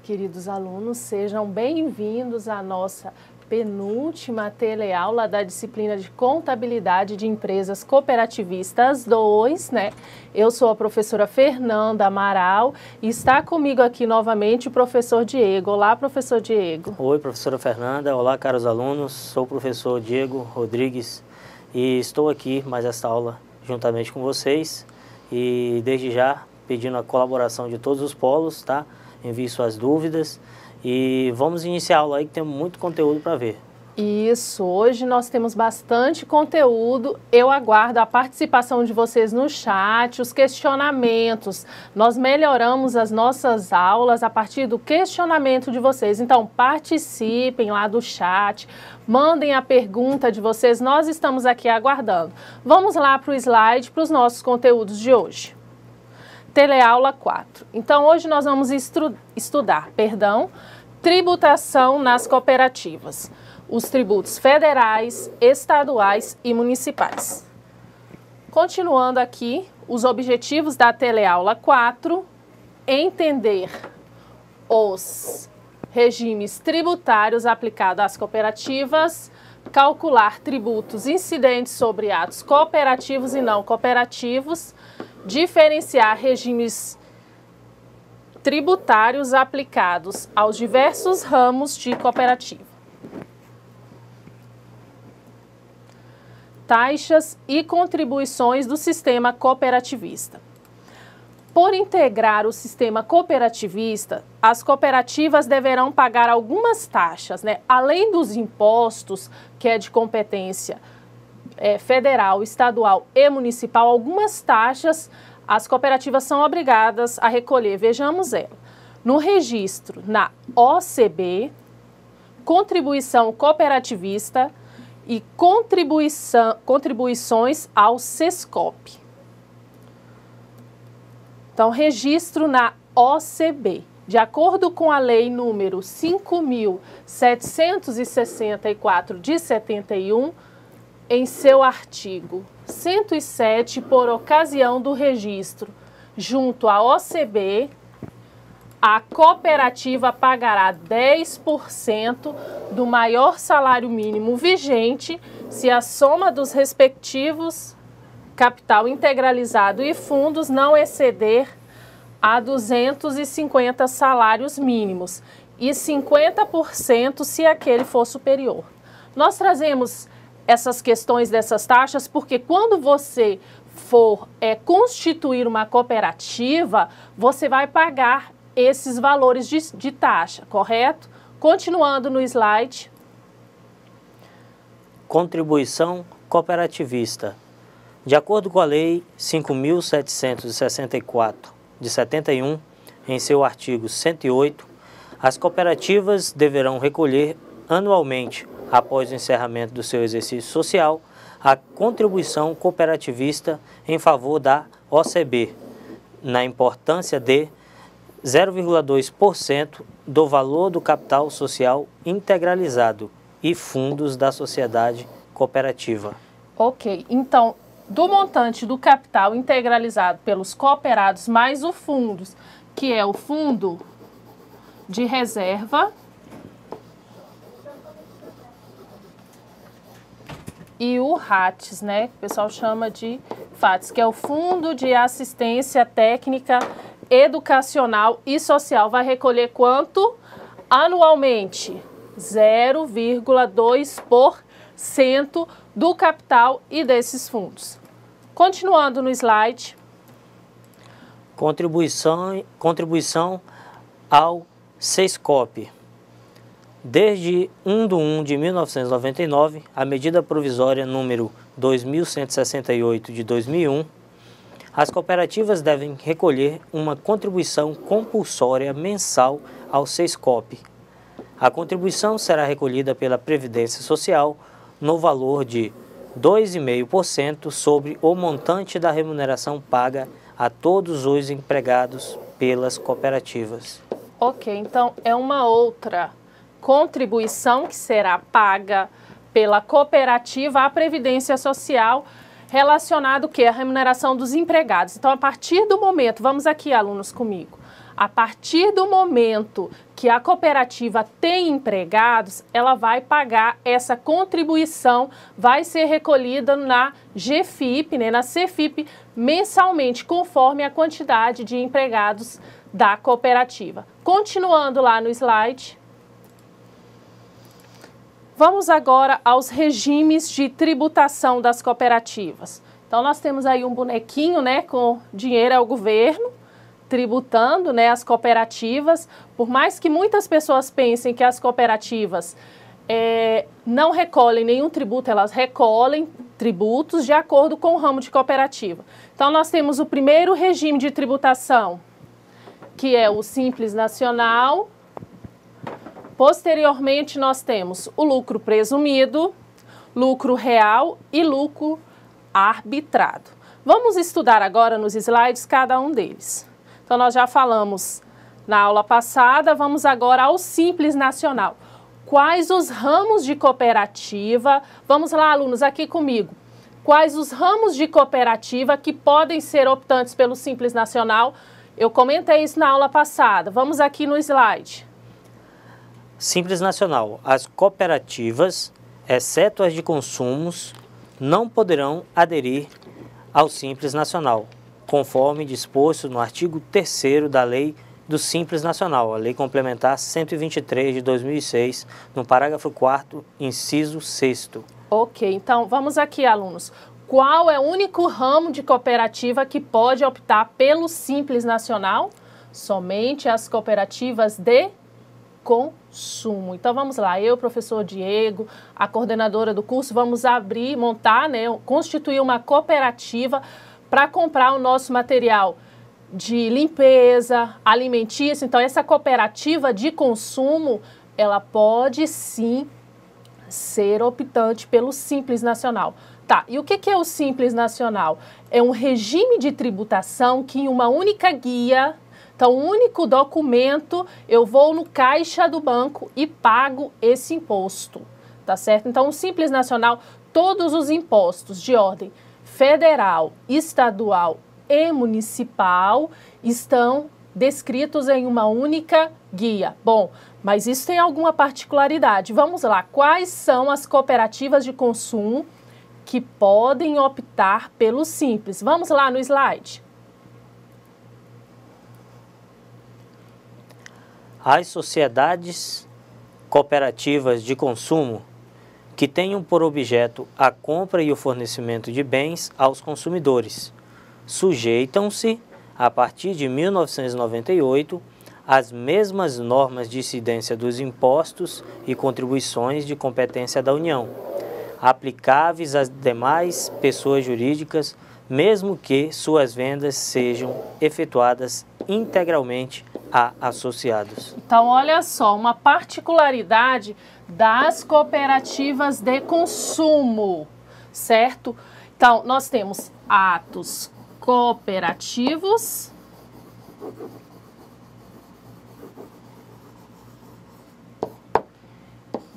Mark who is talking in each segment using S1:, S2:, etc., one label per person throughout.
S1: Queridos alunos, sejam bem-vindos à nossa penúltima teleaula da disciplina de Contabilidade de Empresas Cooperativistas 2, né? Eu sou a professora Fernanda Amaral e está comigo aqui novamente o professor Diego. Olá, professor Diego.
S2: Oi, professora Fernanda. Olá, caros alunos. Sou o professor Diego Rodrigues e estou aqui mais esta aula juntamente com vocês e desde já pedindo a colaboração de todos os polos, tá? Envie suas dúvidas e vamos iniciar a aula aí que tem muito conteúdo para ver.
S1: Isso, hoje nós temos bastante conteúdo, eu aguardo a participação de vocês no chat, os questionamentos. Nós melhoramos as nossas aulas a partir do questionamento de vocês, então participem lá do chat, mandem a pergunta de vocês, nós estamos aqui aguardando. Vamos lá para o slide, para os nossos conteúdos de hoje. Teleaula 4. Então, hoje nós vamos estudar, tributação nas cooperativas. Os tributos federais, estaduais e municipais. Continuando aqui, os objetivos da teleaula 4, entender os regimes tributários aplicados às cooperativas, calcular tributos incidentes sobre atos cooperativos e não cooperativos, diferenciar regimes tributários aplicados aos diversos ramos de cooperativa. Taxas e contribuições do sistema cooperativista. Por integrar o sistema cooperativista, as cooperativas deverão pagar algumas taxas, né? Além dos impostos, que é de competência federal, estadual e municipal, algumas taxas as cooperativas são obrigadas a recolher. Vejamos ela. No registro na OCB, contribuição cooperativista e contribuições ao SESCOP. Então, registro na OCB. De acordo com a lei número 5.764 de 71, em seu artigo 107, por ocasião do registro junto à OCB, a cooperativa pagará 10% do maior salário mínimo vigente se a soma dos respectivos capital integralizado e fundos não exceder a 250 salários mínimos e 50% se aquele for superior. Nós trazemos essas questões dessas taxas porque quando você for constituir uma cooperativa, você vai pagar esses valores de taxa, correto? Continuando no slide.
S2: Contribuição cooperativista. De acordo com a Lei 5.764 de 71, em seu artigo 108, as cooperativas deverão recolher anualmente, após o encerramento do seu exercício social, a contribuição cooperativista em favor da OCB, na importância de 0,2% do valor do capital social integralizado e fundos da sociedade cooperativa.
S1: Ok, então, do montante do capital integralizado pelos cooperados mais o fundos, que é o fundo de reserva, e o RATS, né, que o pessoal chama de FATS, que é o Fundo de Assistência Técnica, Educacional e Social. Vai recolher quanto? Anualmente, 0,2% do capital e desses fundos. Continuando no slide.
S2: Contribuição ao SESCOP. Desde 1 de 1999, a medida provisória número 2168 de 2001, as cooperativas devem recolher uma contribuição compulsória mensal ao SESCOP. A contribuição será recolhida pela Previdência Social no valor de 2,5% sobre o montante da remuneração paga a todos os empregados pelas cooperativas.
S1: Ok, então é uma outra contribuição que será paga pela cooperativa à Previdência Social relacionado que a remuneração dos empregados. Então, a partir do momento, vamos aqui, alunos, comigo. A partir do momento que a cooperativa tem empregados, ela vai pagar essa contribuição, vai ser recolhida na GFIP, né, na CFIP, mensalmente, conforme a quantidade de empregados da cooperativa. Continuando lá no slide. Vamos agora aos regimes de tributação das cooperativas. Então, nós temos aí um bonequinho, né, com dinheiro ao governo, tributando, né, as cooperativas. Por mais que muitas pessoas pensem que as cooperativas não recolhem nenhum tributo, elas recolhem tributos de acordo com o ramo de cooperativa. Então, nós temos o primeiro regime de tributação, que é o Simples Nacional. Posteriormente, nós temos o lucro presumido, lucro real e lucro arbitrado. Vamos estudar agora nos slides cada um deles. Então, nós já falamos na aula passada, vamos agora ao Simples Nacional. Quais os ramos de cooperativa? Vamos lá, alunos, aqui comigo. Quais os ramos de cooperativa que podem ser optantes pelo Simples Nacional? Eu comentei isso na aula passada. Vamos aqui no slide.
S2: Simples Nacional. As cooperativas, exceto as de consumos, não poderão aderir ao Simples Nacional, conforme disposto no artigo 3º da Lei do Simples Nacional, a Lei Complementar 123 de 2006, no parágrafo 4º, inciso 6º.
S1: Ok, então vamos aqui, alunos. Qual é o único ramo de cooperativa que pode optar pelo Simples Nacional? Somente as cooperativas de consumo. Então vamos lá, eu, professor Diego, a coordenadora do curso, vamos montar, né, constituir uma cooperativa para comprar o nosso material de limpeza, alimentício. Então essa cooperativa de consumo, ela pode sim ser optante pelo Simples Nacional. Tá, e o que é o Simples Nacional? É um regime de tributação que em uma única guia, então um único documento, eu vou no caixa do banco e pago esse imposto, tá certo? Então o Simples Nacional, todos os impostos de ordem federal, estadual e municipal estão descritos em uma única guia. Bom, mas isso tem alguma particularidade. Vamos lá, quais são as cooperativas de consumo que podem optar pelo Simples? Vamos lá no slide.
S2: As sociedades cooperativas de consumo que tenham por objeto a compra e o fornecimento de bens aos consumidores sujeitam-se, a partir de 1998, às mesmas normas de incidência dos impostos e contribuições de competência da União, aplicáveis às demais pessoas jurídicas, mesmo que suas vendas sejam efetuadas integralmente a associados.
S1: Então, olha só, uma particularidade das cooperativas de consumo, certo? Então, nós temos atos cooperativos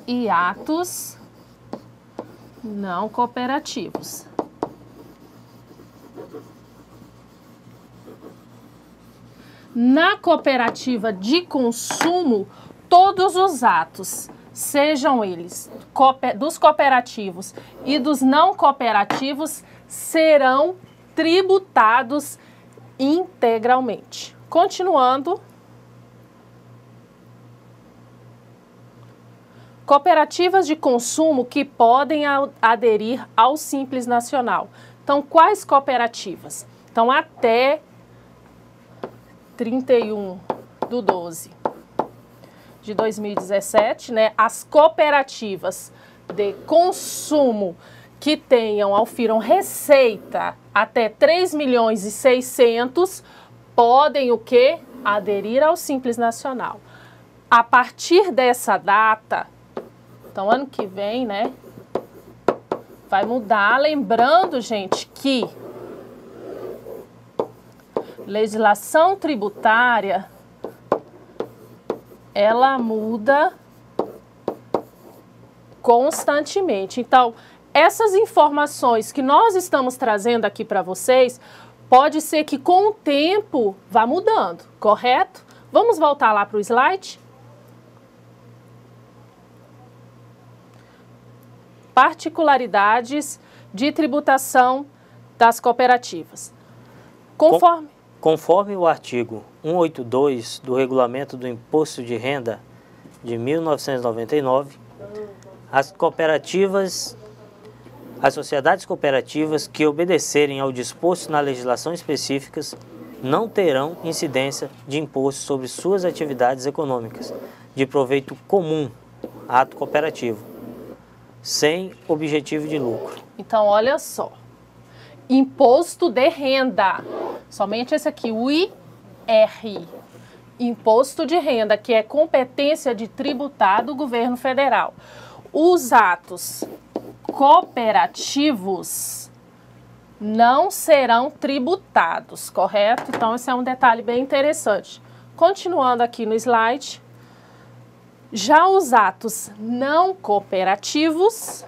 S1: e atos não cooperativos. Na cooperativa de consumo, todos os atos, sejam eles dos cooperativos e dos não cooperativos, serão tributados integralmente. Continuando. Cooperativas de consumo que podem aderir ao Simples Nacional. Então, quais cooperativas? Então, até 31/12/2017, né, as cooperativas de consumo que aufiram receita até 3.600.000 podem o quê? Aderir ao Simples Nacional. A partir dessa data, então ano que vem, né, vai mudar, lembrando, gente, que legislação tributária, ela muda constantemente. Então, essas informações que nós estamos trazendo aqui para vocês, pode ser que com o tempo vá mudando, correto? Vamos voltar lá para o slide? Particularidades de tributação das cooperativas.
S2: Conforme o artigo 182 do Regulamento do Imposto de Renda de 1999, as sociedades cooperativas que obedecerem ao disposto na legislação específica não terão incidência de imposto sobre suas atividades econômicas de proveito comum, ato cooperativo, sem objetivo de lucro.
S1: Então, olha só. Imposto de renda. Somente esse aqui, o IR. Imposto de renda, que é competência de tributar do governo federal. Os atos cooperativos não serão tributados, correto? Então, esse é um detalhe bem interessante. Continuando aqui no slide. Já os atos não cooperativos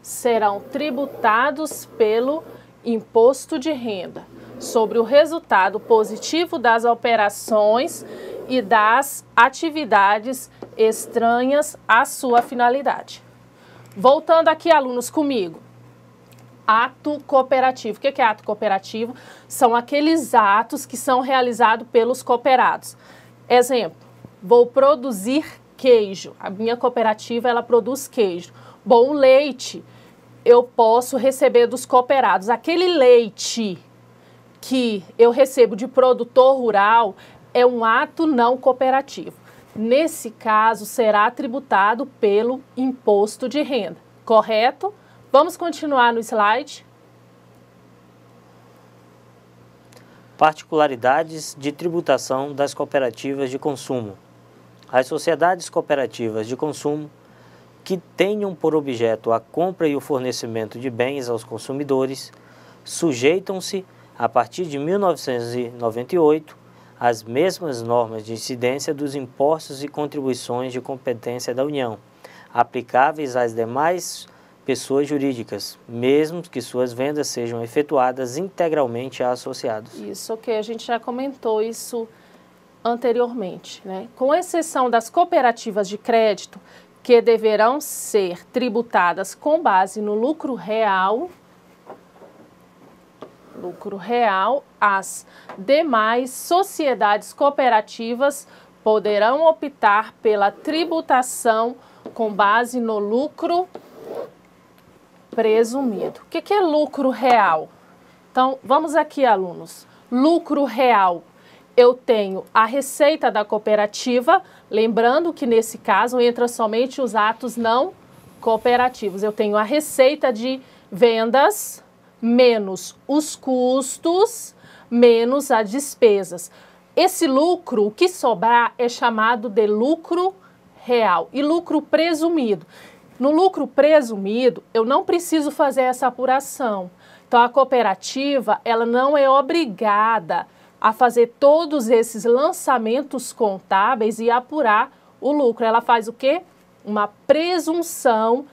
S1: serão tributados pelo imposto de renda sobre o resultado positivo das operações e das atividades estranhas à sua finalidade. Voltando aqui, alunos, comigo. Ato cooperativo. O que é ato cooperativo? São aqueles atos que são realizados pelos cooperados. Exemplo, vou produzir queijo. A minha cooperativa, ela produz queijo. Bom, o leite eu posso receber dos cooperados. Aquele leite que eu recebo de produtor rural é um ato não cooperativo. Nesse caso, será tributado pelo imposto de renda, correto? Vamos continuar no slide.
S2: Particularidades de tributação das cooperativas de consumo. As sociedades cooperativas de consumo que tenham por objeto a compra e o fornecimento de bens aos consumidores sujeitam-se, a partir de 1998, às mesmas normas de incidência dos impostos e contribuições de competência da União, aplicáveis às demais pessoas jurídicas, mesmo que suas vendas sejam efetuadas integralmente a associados.
S1: Isso, ok. A gente já comentou isso anteriormente, né? Com exceção das cooperativas de crédito, que deverão ser tributadas com base no lucro real, as demais sociedades cooperativas poderão optar pela tributação com base no lucro presumido. O que é lucro real? Então, vamos aqui, alunos. Lucro real. Eu tenho a receita da cooperativa, lembrando que nesse caso entra somente os atos não cooperativos. Eu tenho a receita de vendas menos os custos menos as despesas. Esse lucro, o que sobrar, é chamado de lucro real e lucro presumido. No lucro presumido, eu não preciso fazer essa apuração. Então, a cooperativa, ela não é obrigada a fazer todos esses lançamentos contábeis e apurar o lucro. Ela faz o quê? Uma presunção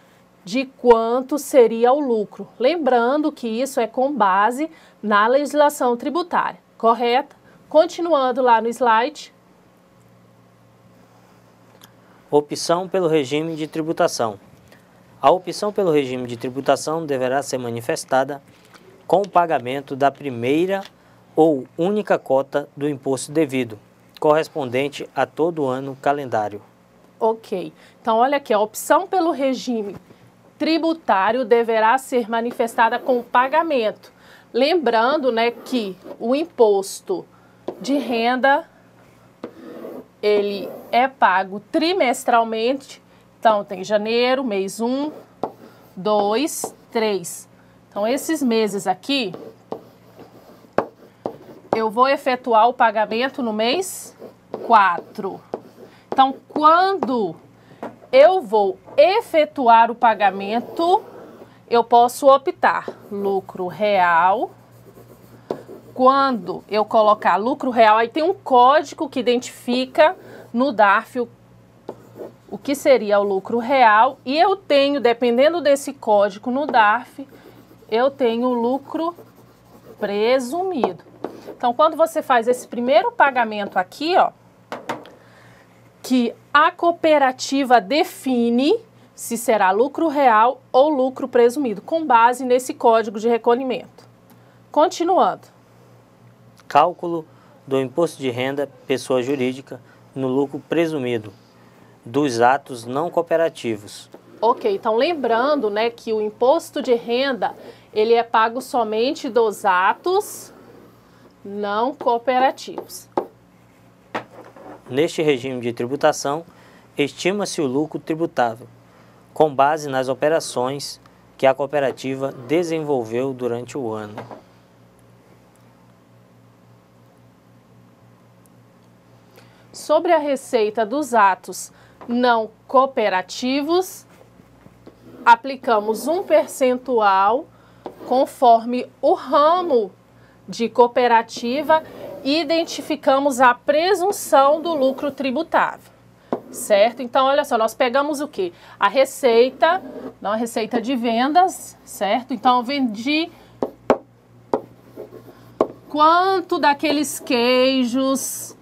S1: de quanto seria o lucro. Lembrando que isso é com base na legislação tributária, correto? Continuando lá no slide.
S2: Opção pelo regime de tributação. A opção pelo regime de tributação deverá ser manifestada com o pagamento da primeira ou única cota do imposto devido, correspondente a todo ano calendário.
S1: Ok. Então, olha aqui, a opção pelo regime tributário deverá ser manifestada com o pagamento. Lembrando, né, que o imposto de renda, ele é pago trimestralmente. Então, tem janeiro, mês 1, 2, 3. Então, esses meses aqui, eu vou efetuar o pagamento no mês 4. Então, quando eu vou efetuar o pagamento, eu posso optar lucro real. Quando eu colocar lucro real, aí tem um código que identifica no DARF o que seria o lucro real. E eu tenho, dependendo desse código no DARF, eu tenho o lucro presumido. Então, quando você faz esse primeiro pagamento aqui, ó, que a cooperativa define se será lucro real ou lucro presumido, com base nesse código de recolhimento. Continuando.
S2: Cálculo do imposto de renda pessoa jurídica no lucro presumido dos atos não cooperativos.
S1: Ok, então lembrando, né, que o imposto de renda, ele é pago somente dos atos não cooperativos.
S2: Neste regime de tributação, estima-se o lucro tributável, com base nas operações que a cooperativa desenvolveu durante o ano.
S1: Sobre a receita dos atos não cooperativos, aplicamos um percentual conforme o ramo de cooperativa e identificamos a presunção do lucro tributável, certo? Então, olha só, nós pegamos o quê? A receita, não, a receita de vendas, certo? Então, eu vendi quanto daqueles queijos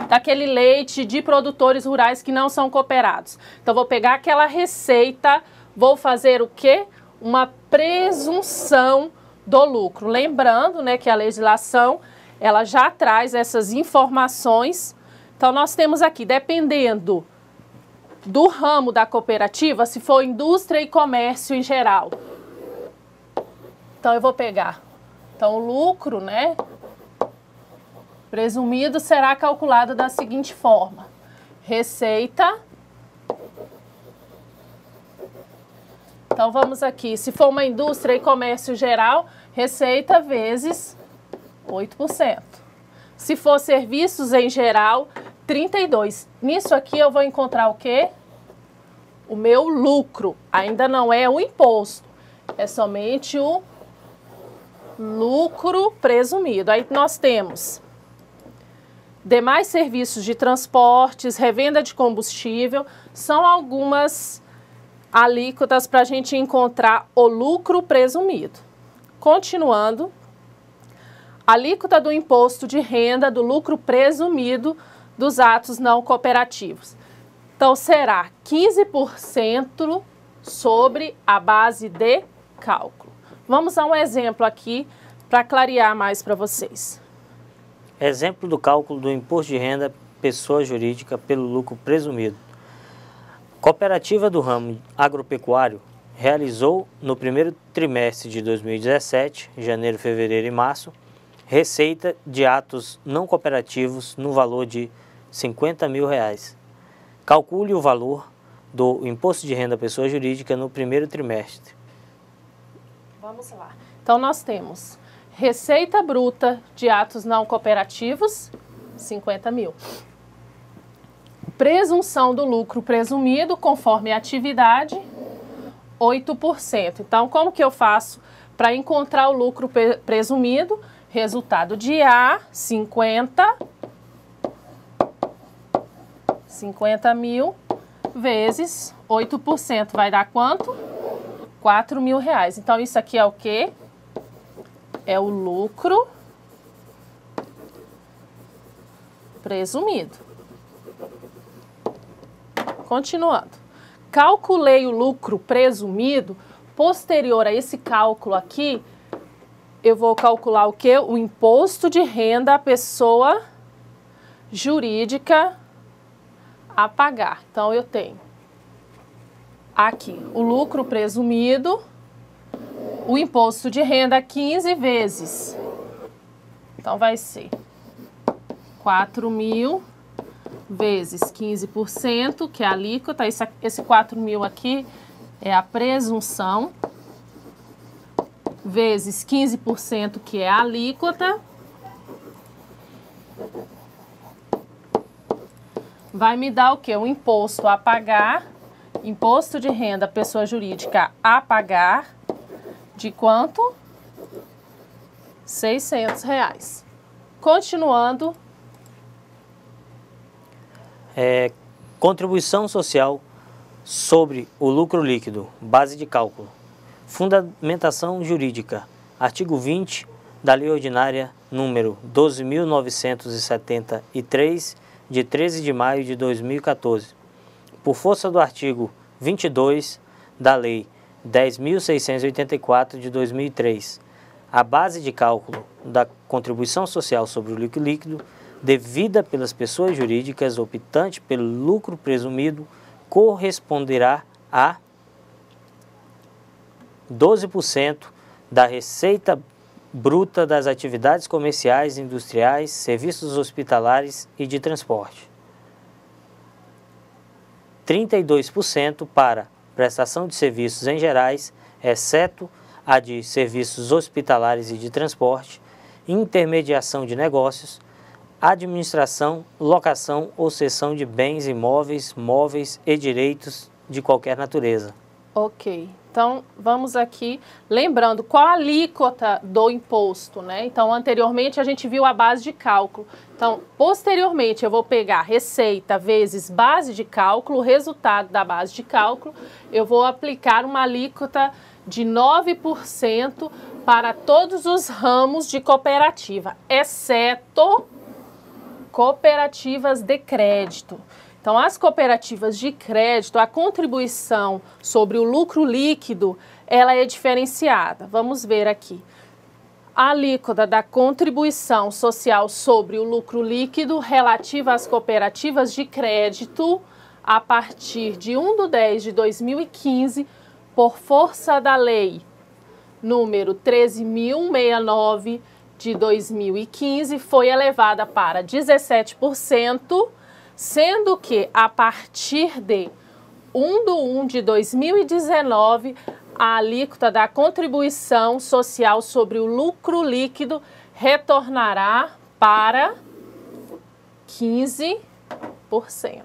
S1: daquele leite de produtores rurais que não são cooperados. Então, vou pegar aquela receita, vou fazer o quê? Uma presunção do lucro. Lembrando, né, que a legislação, ela já traz essas informações. Então, nós temos aqui, dependendo do ramo da cooperativa, se for indústria e comércio em geral. Então, eu vou pegar. Então, o lucro, né, presumido será calculado da seguinte forma. Receita. Então, vamos aqui. Se for uma indústria e comércio geral, receita vezes 8%. Se for serviços em geral, 32%. Nisso aqui eu vou encontrar o quê? O meu lucro. Ainda não é o imposto. É somente o lucro presumido. Aí nós temos demais serviços de transportes, revenda de combustível, são algumas alíquotas para a gente encontrar o lucro presumido. Continuando, alíquota do imposto de renda do lucro presumido dos atos não cooperativos. Então, será 15% sobre a base de cálculo. Vamos a um exemplo aqui para clarear mais para vocês.
S2: Exemplo do cálculo do imposto de renda pessoa jurídica pelo lucro presumido. Cooperativa do ramo agropecuário realizou no primeiro trimestre de 2017, janeiro, fevereiro e março, receita de atos não cooperativos no valor de R$50 mil. Calcule o valor do imposto de renda pessoa jurídica no primeiro trimestre.
S1: Vamos lá. Então, nós temos receita bruta de atos não cooperativos, 50 mil. Presunção do lucro presumido, conforme a atividade, 8%. Então, como que eu faço para encontrar o lucro presumido? Resultado de A, 50 mil, vezes 8%. Vai dar quanto? R$4 mil. Então, isso aqui é o quê? É o lucro presumido. Continuando. Calculei o lucro presumido. Posterior a esse cálculo aqui, eu vou calcular o quê? O imposto de renda à pessoa jurídica a pagar. Então, eu tenho aqui o lucro presumido, o imposto de renda 15 vezes. Então, vai ser 4 mil vezes 15%, que é a alíquota. Esse 4 mil aqui é a presunção, vezes 15%, que é a alíquota. Vai me dar o quê? O imposto a pagar, imposto de renda pessoa jurídica a pagar, de quanto? R$600. Continuando.
S2: Contribuição social sobre o lucro líquido, base de cálculo. Fundamentação jurídica, artigo 20 da Lei Ordinária número 12.973, de 13 de maio de 2014, por força do artigo 22 da Lei 10.684 de 2003, a base de cálculo da contribuição social sobre o lucro líquido devida pelas pessoas jurídicas optante pelo lucro presumido corresponderá a 12% da receita bruta das atividades comerciais, industriais, serviços hospitalares e de transporte. 32% para prestação de serviços em gerais, exceto a de serviços hospitalares e de transporte, intermediação de negócios, administração, locação ou cessão de bens imóveis, móveis e direitos de qualquer natureza.
S1: Ok, então vamos aqui, lembrando qual a alíquota do imposto, né? Então, anteriormente a gente viu a base de cálculo. Então, posteriormente eu vou pegar receita vezes base de cálculo, o resultado da base de cálculo, eu vou aplicar uma alíquota de 9% para todos os ramos de cooperativa, exceto cooperativas de crédito. Então, as cooperativas de crédito, a contribuição sobre o lucro líquido, ela é diferenciada. Vamos ver aqui. A alíquota da contribuição social sobre o lucro líquido relativa às cooperativas de crédito, a partir de 1/10/2015, por força da lei número 13.069 de 2015, foi elevada para 17%, sendo que, a partir de 1/1/2019, a alíquota da contribuição social sobre o lucro líquido retornará para 15%.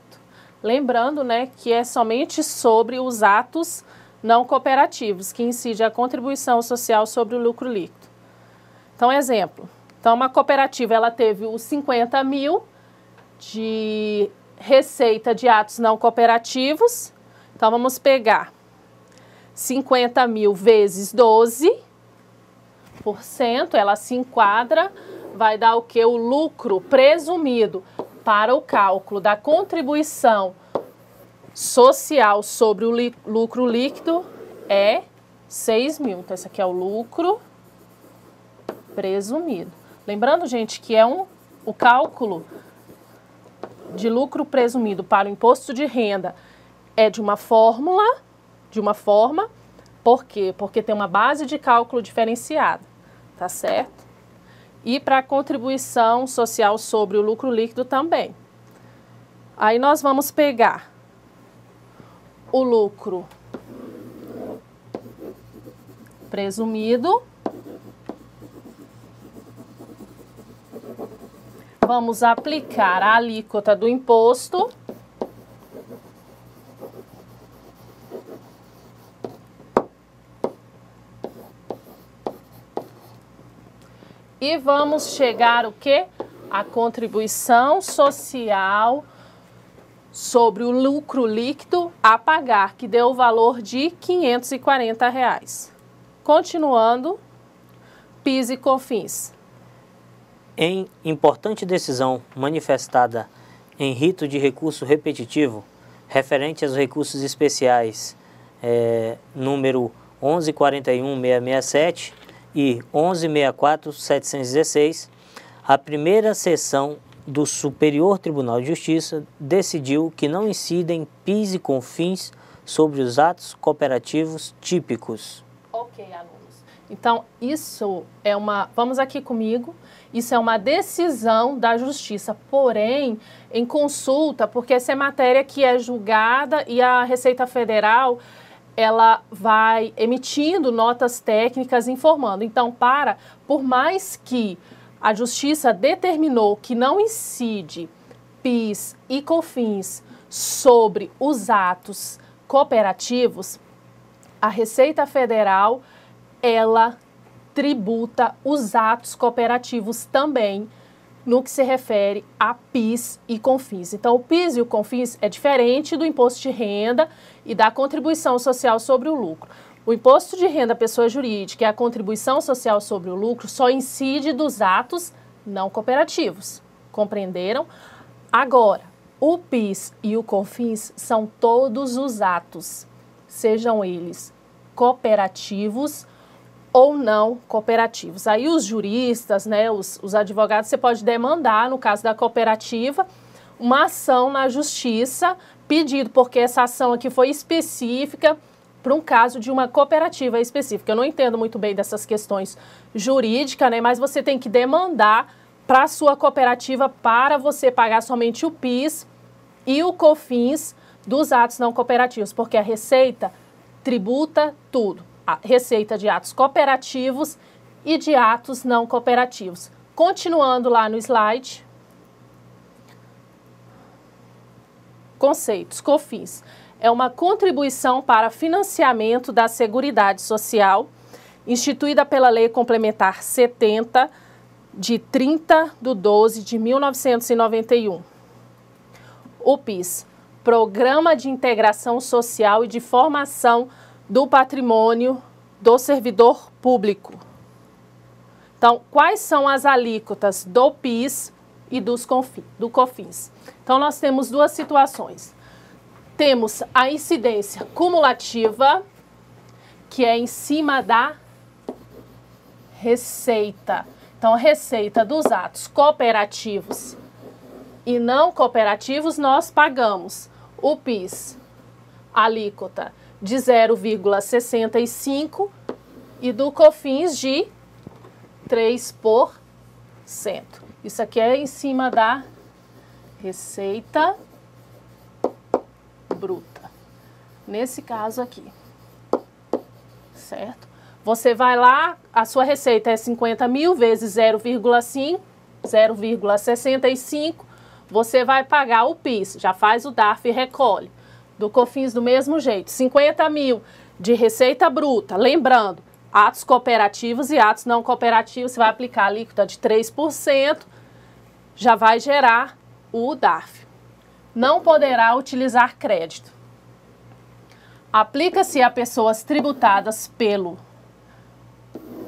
S1: Lembrando, né, que é somente sobre os atos não cooperativos que incide a contribuição social sobre o lucro líquido. Então, exemplo. Então, uma cooperativa, ela teve os 50 mil de receita de atos não cooperativos. Então, vamos pegar 50 mil vezes 12%, ela se enquadra, vai dar o que? O lucro presumido para o cálculo da contribuição social sobre o lucro líquido é 6 mil. Então, esse aqui é o lucro presumido. Lembrando, gente, que é o cálculo de lucro presumido para o imposto de renda é de uma forma, por quê? Porque tem uma base de cálculo diferenciada, tá certo? E para a contribuição social sobre o lucro líquido também. Aí nós vamos pegar o lucro presumido, vamos aplicar a alíquota do imposto e vamos chegar o quê? A contribuição social sobre o lucro líquido a pagar, que deu o valor de R$ 540. Continuando, PIS e COFINS.
S2: Em importante decisão manifestada em rito de recurso repetitivo, referente aos recursos especiais número 11.41.667 e 11.64.716, a primeira sessão do Superior Tribunal de Justiça decidiu que não incidem PIS e COFINS sobre os atos cooperativos típicos.
S1: Ok, alunos. Então, isso é vamos aqui comigo, isso é uma decisão da Justiça, porém, em consulta, porque essa é matéria que é julgada e a Receita Federal, ela vai emitindo notas técnicas informando. Então, por mais que a Justiça determinou que não incide PIS e COFINS sobre os atos cooperativos, a Receita Federal, ela tributa os atos cooperativos também no que se refere a PIS e COFINS. Então, o PIS e o COFINS é diferente do imposto de renda e da contribuição social sobre o lucro. O imposto de renda à pessoa jurídica e a contribuição social sobre o lucro só incide dos atos não cooperativos. Compreenderam? Agora, o PIS e o COFINS são todos os atos, sejam eles cooperativos ou não cooperativos. Aí os juristas, né, os advogados, você pode demandar, no caso da cooperativa, uma ação na justiça, pedido, porque essa ação aqui foi específica para um caso de uma cooperativa específica. Eu não entendo muito bem dessas questões jurídicas, né, mas você tem que demandar para a sua cooperativa para você pagar somente o PIS e o COFINS dos atos não cooperativos, porque a Receita tributa tudo. A receita de atos cooperativos e de atos não cooperativos. Continuando lá no slide. Conceitos. COFINS é uma contribuição para financiamento da Seguridade Social, instituída pela Lei Complementar 70, de 30/12/1991. O PIS, Programa de Integração Social e de Formação do Patrimônio do Servidor Público. Então, quais são as alíquotas do PIS e do COFINS? Então, nós temos duas situações. Temos a incidência cumulativa, que é em cima da receita. Então, a receita dos atos cooperativos e não cooperativos, nós pagamos o PIS, alíquota de 0,65 e do COFINS de 3%. Isso aqui é em cima da receita bruta. Nesse caso aqui, certo? Você vai lá, a sua receita é 50 mil vezes 0,5, 0,65, você vai pagar o PIS, já faz o DARF e recolhe. Do COFINS do mesmo jeito, 50 mil de receita bruta, lembrando, atos cooperativos e atos não cooperativos, você vai aplicar a alíquota de 3%, já vai gerar o DARF. Não poderá utilizar crédito. Aplica-se a pessoas tributadas pelo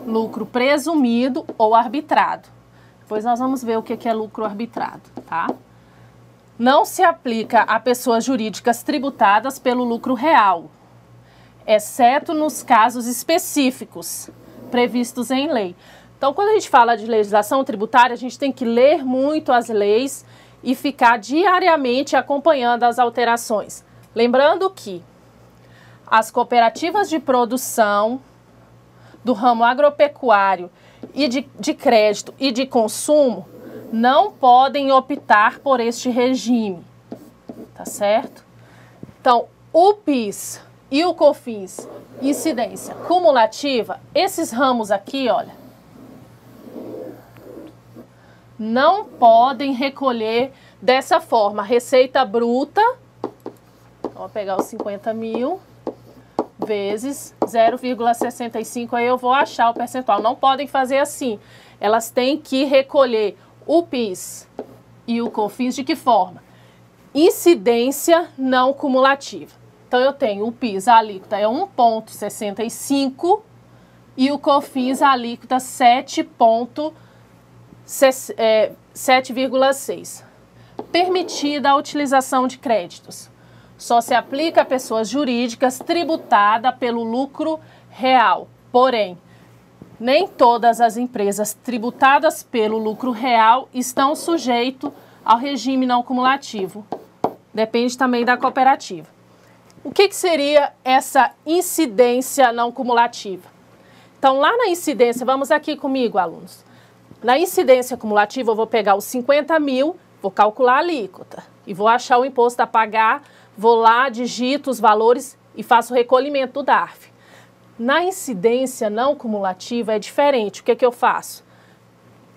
S1: lucro presumido ou arbitrado. Depois nós vamos ver o que é lucro arbitrado, tá? Não se aplica a pessoas jurídicas tributadas pelo lucro real, exceto nos casos específicos previstos em lei. Então, quando a gente fala de legislação tributária, a gente tem que ler muito as leis e ficar diariamente acompanhando as alterações. Lembrando que as cooperativas de produção do ramo agropecuário e de crédito e de consumo não podem optar por este regime, tá certo? Então, o PIS e o COFINS, incidência cumulativa, esses ramos aqui, olha, não podem recolher dessa forma, receita bruta, vou pegar os 50 mil, vezes 0,65, aí eu vou achar o percentual. Não podem fazer assim, elas têm que recolher o PIS e o COFINS de que forma? Incidência não cumulativa. Então, eu tenho o PIS, a alíquota é 1,65 e o COFINS, a alíquota 7,6. Permitida a utilização de créditos. Só se aplica a pessoas jurídicas tributadas pelo lucro real. Porém, nem todas as empresas tributadas pelo lucro real estão sujeitas ao regime não cumulativo. Depende também da cooperativa. O que seria essa incidência não cumulativa? Então, lá na incidência, vamos aqui comigo, alunos. Na incidência cumulativa, eu vou pegar os 50 mil, vou calcular a alíquota e vou achar o imposto a pagar, vou lá, digito os valores e faço o recolhimento do DARF. Na incidência não cumulativa é diferente. O que eu faço?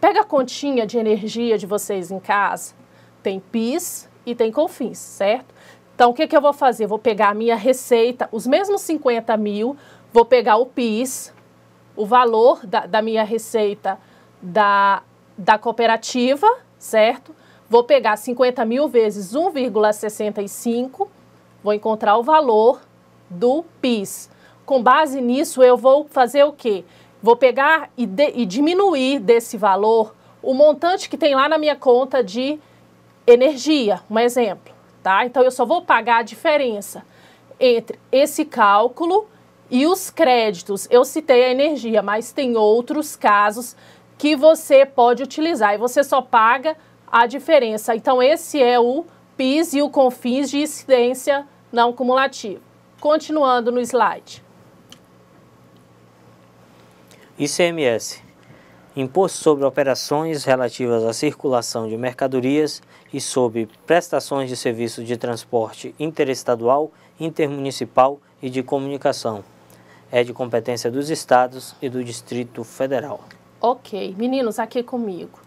S1: Pega a continha de energia de vocês em casa, tem PIS e tem COFINS, certo? Então, o que eu vou fazer? Vou pegar a minha receita, os mesmos 50 mil, vou pegar o PIS, o valor da minha receita da cooperativa, certo? Vou pegar 50 mil vezes 1,65, vou encontrar o valor do PIS. Com base nisso, eu vou fazer o quê? Vou pegar e diminuir desse valor o montante que tem lá na minha conta de energia, um exemplo, tá? Então, eu só vou pagar a diferença entre esse cálculo e os créditos. Eu citei a energia, mas tem outros casos que você pode utilizar e você só paga a diferença. Então, esse é o PIS e o CONFINS de incidência não cumulativa. Continuando no slide.
S2: ICMS, Imposto sobre Operações relativas à circulação de mercadorias e sobre prestações de serviços de transporte interestadual, intermunicipal e de comunicação. É de competência dos estados e do Distrito Federal.
S1: Ok, meninos, aqui comigo.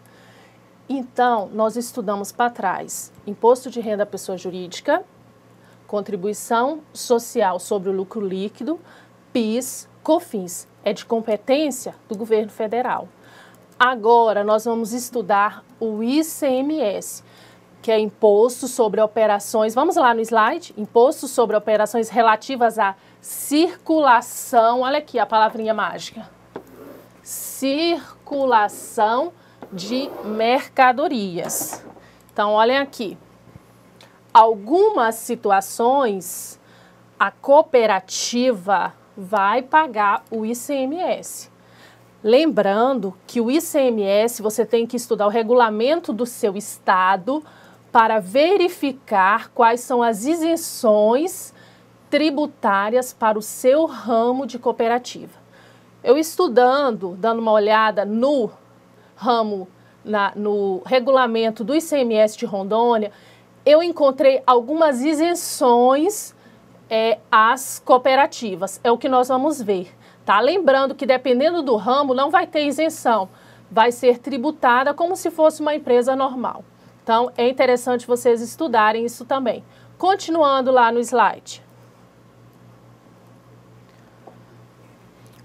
S1: Então, nós estudamos para trás Imposto de Renda à Pessoa Jurídica, Contribuição Social sobre o Lucro Líquido, PIS, COFINS. É de competência do governo federal. Agora, nós vamos estudar o ICMS, que é Imposto sobre Operações, vamos lá no slide, Imposto sobre Operações relativas à circulação, olha aqui a palavrinha mágica, circulação de mercadorias. Então, olhem aqui, algumas situações a cooperativa vai pagar o ICMS. Lembrando que o ICMS você tem que estudar o regulamento do seu estado para verificar quais são as isenções tributárias para o seu ramo de cooperativa. Eu estudando, dando uma olhada no ramo, no regulamento do ICMS de Rondônia, eu encontrei algumas isenções às cooperativas. É o que nós vamos ver, tá? Lembrando que dependendo do ramo não vai ter isenção, vai ser tributada como se fosse uma empresa normal. Então, é interessante vocês estudarem isso também. Continuando lá no slide.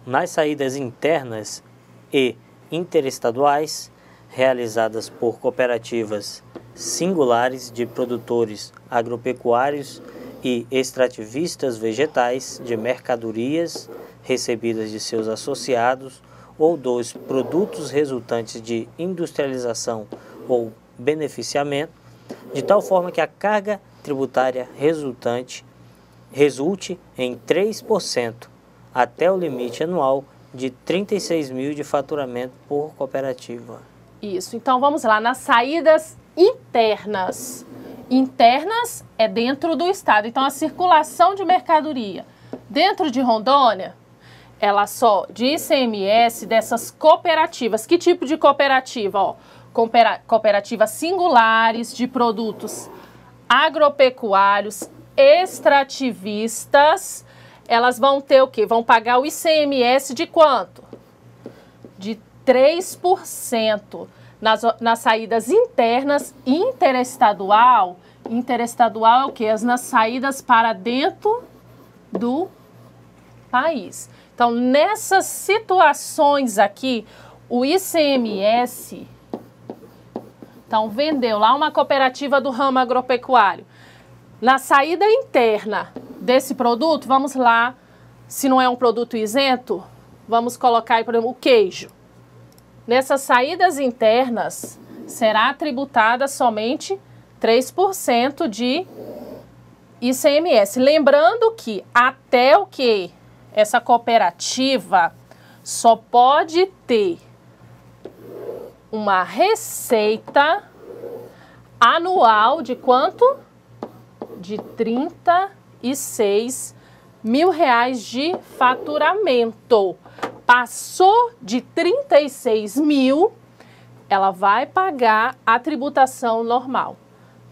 S2: Nas saídas internas e interestaduais, realizadas por cooperativas singulares de produtores agropecuários e extrativistas vegetais de mercadorias recebidas de seus associados ou dos produtos resultantes de industrialização ou beneficiamento, de tal forma que a carga tributária resulte em 3% até o limite anual de 36 mil de faturamento por cooperativa.
S1: Isso, então vamos lá, nas saídas internas. Internas é dentro do estado, então a circulação de mercadoria dentro de Rondônia, ela só de ICMS dessas cooperativas. Que tipo de cooperativa? Ó, cooperativas singulares de produtos agropecuários, extrativistas, elas vão ter o quê? Vão pagar o ICMS de quanto? De 3%. Nas saídas internas, interestadual é o quê? Nas saídas para dentro do país. Então, nessas situações aqui, o ICMS, então, vendeu lá uma cooperativa do ramo agropecuário. Na saída interna desse produto, vamos lá, se não é um produto isento, vamos colocar aí, por exemplo, o queijo. Nessas saídas internas, será tributada somente 3% de ICMS. Lembrando que até o que essa cooperativa só pode ter uma receita anual de quanto? De 36 mil reais de faturamento. Passou de 36 mil, ela vai pagar a tributação normal.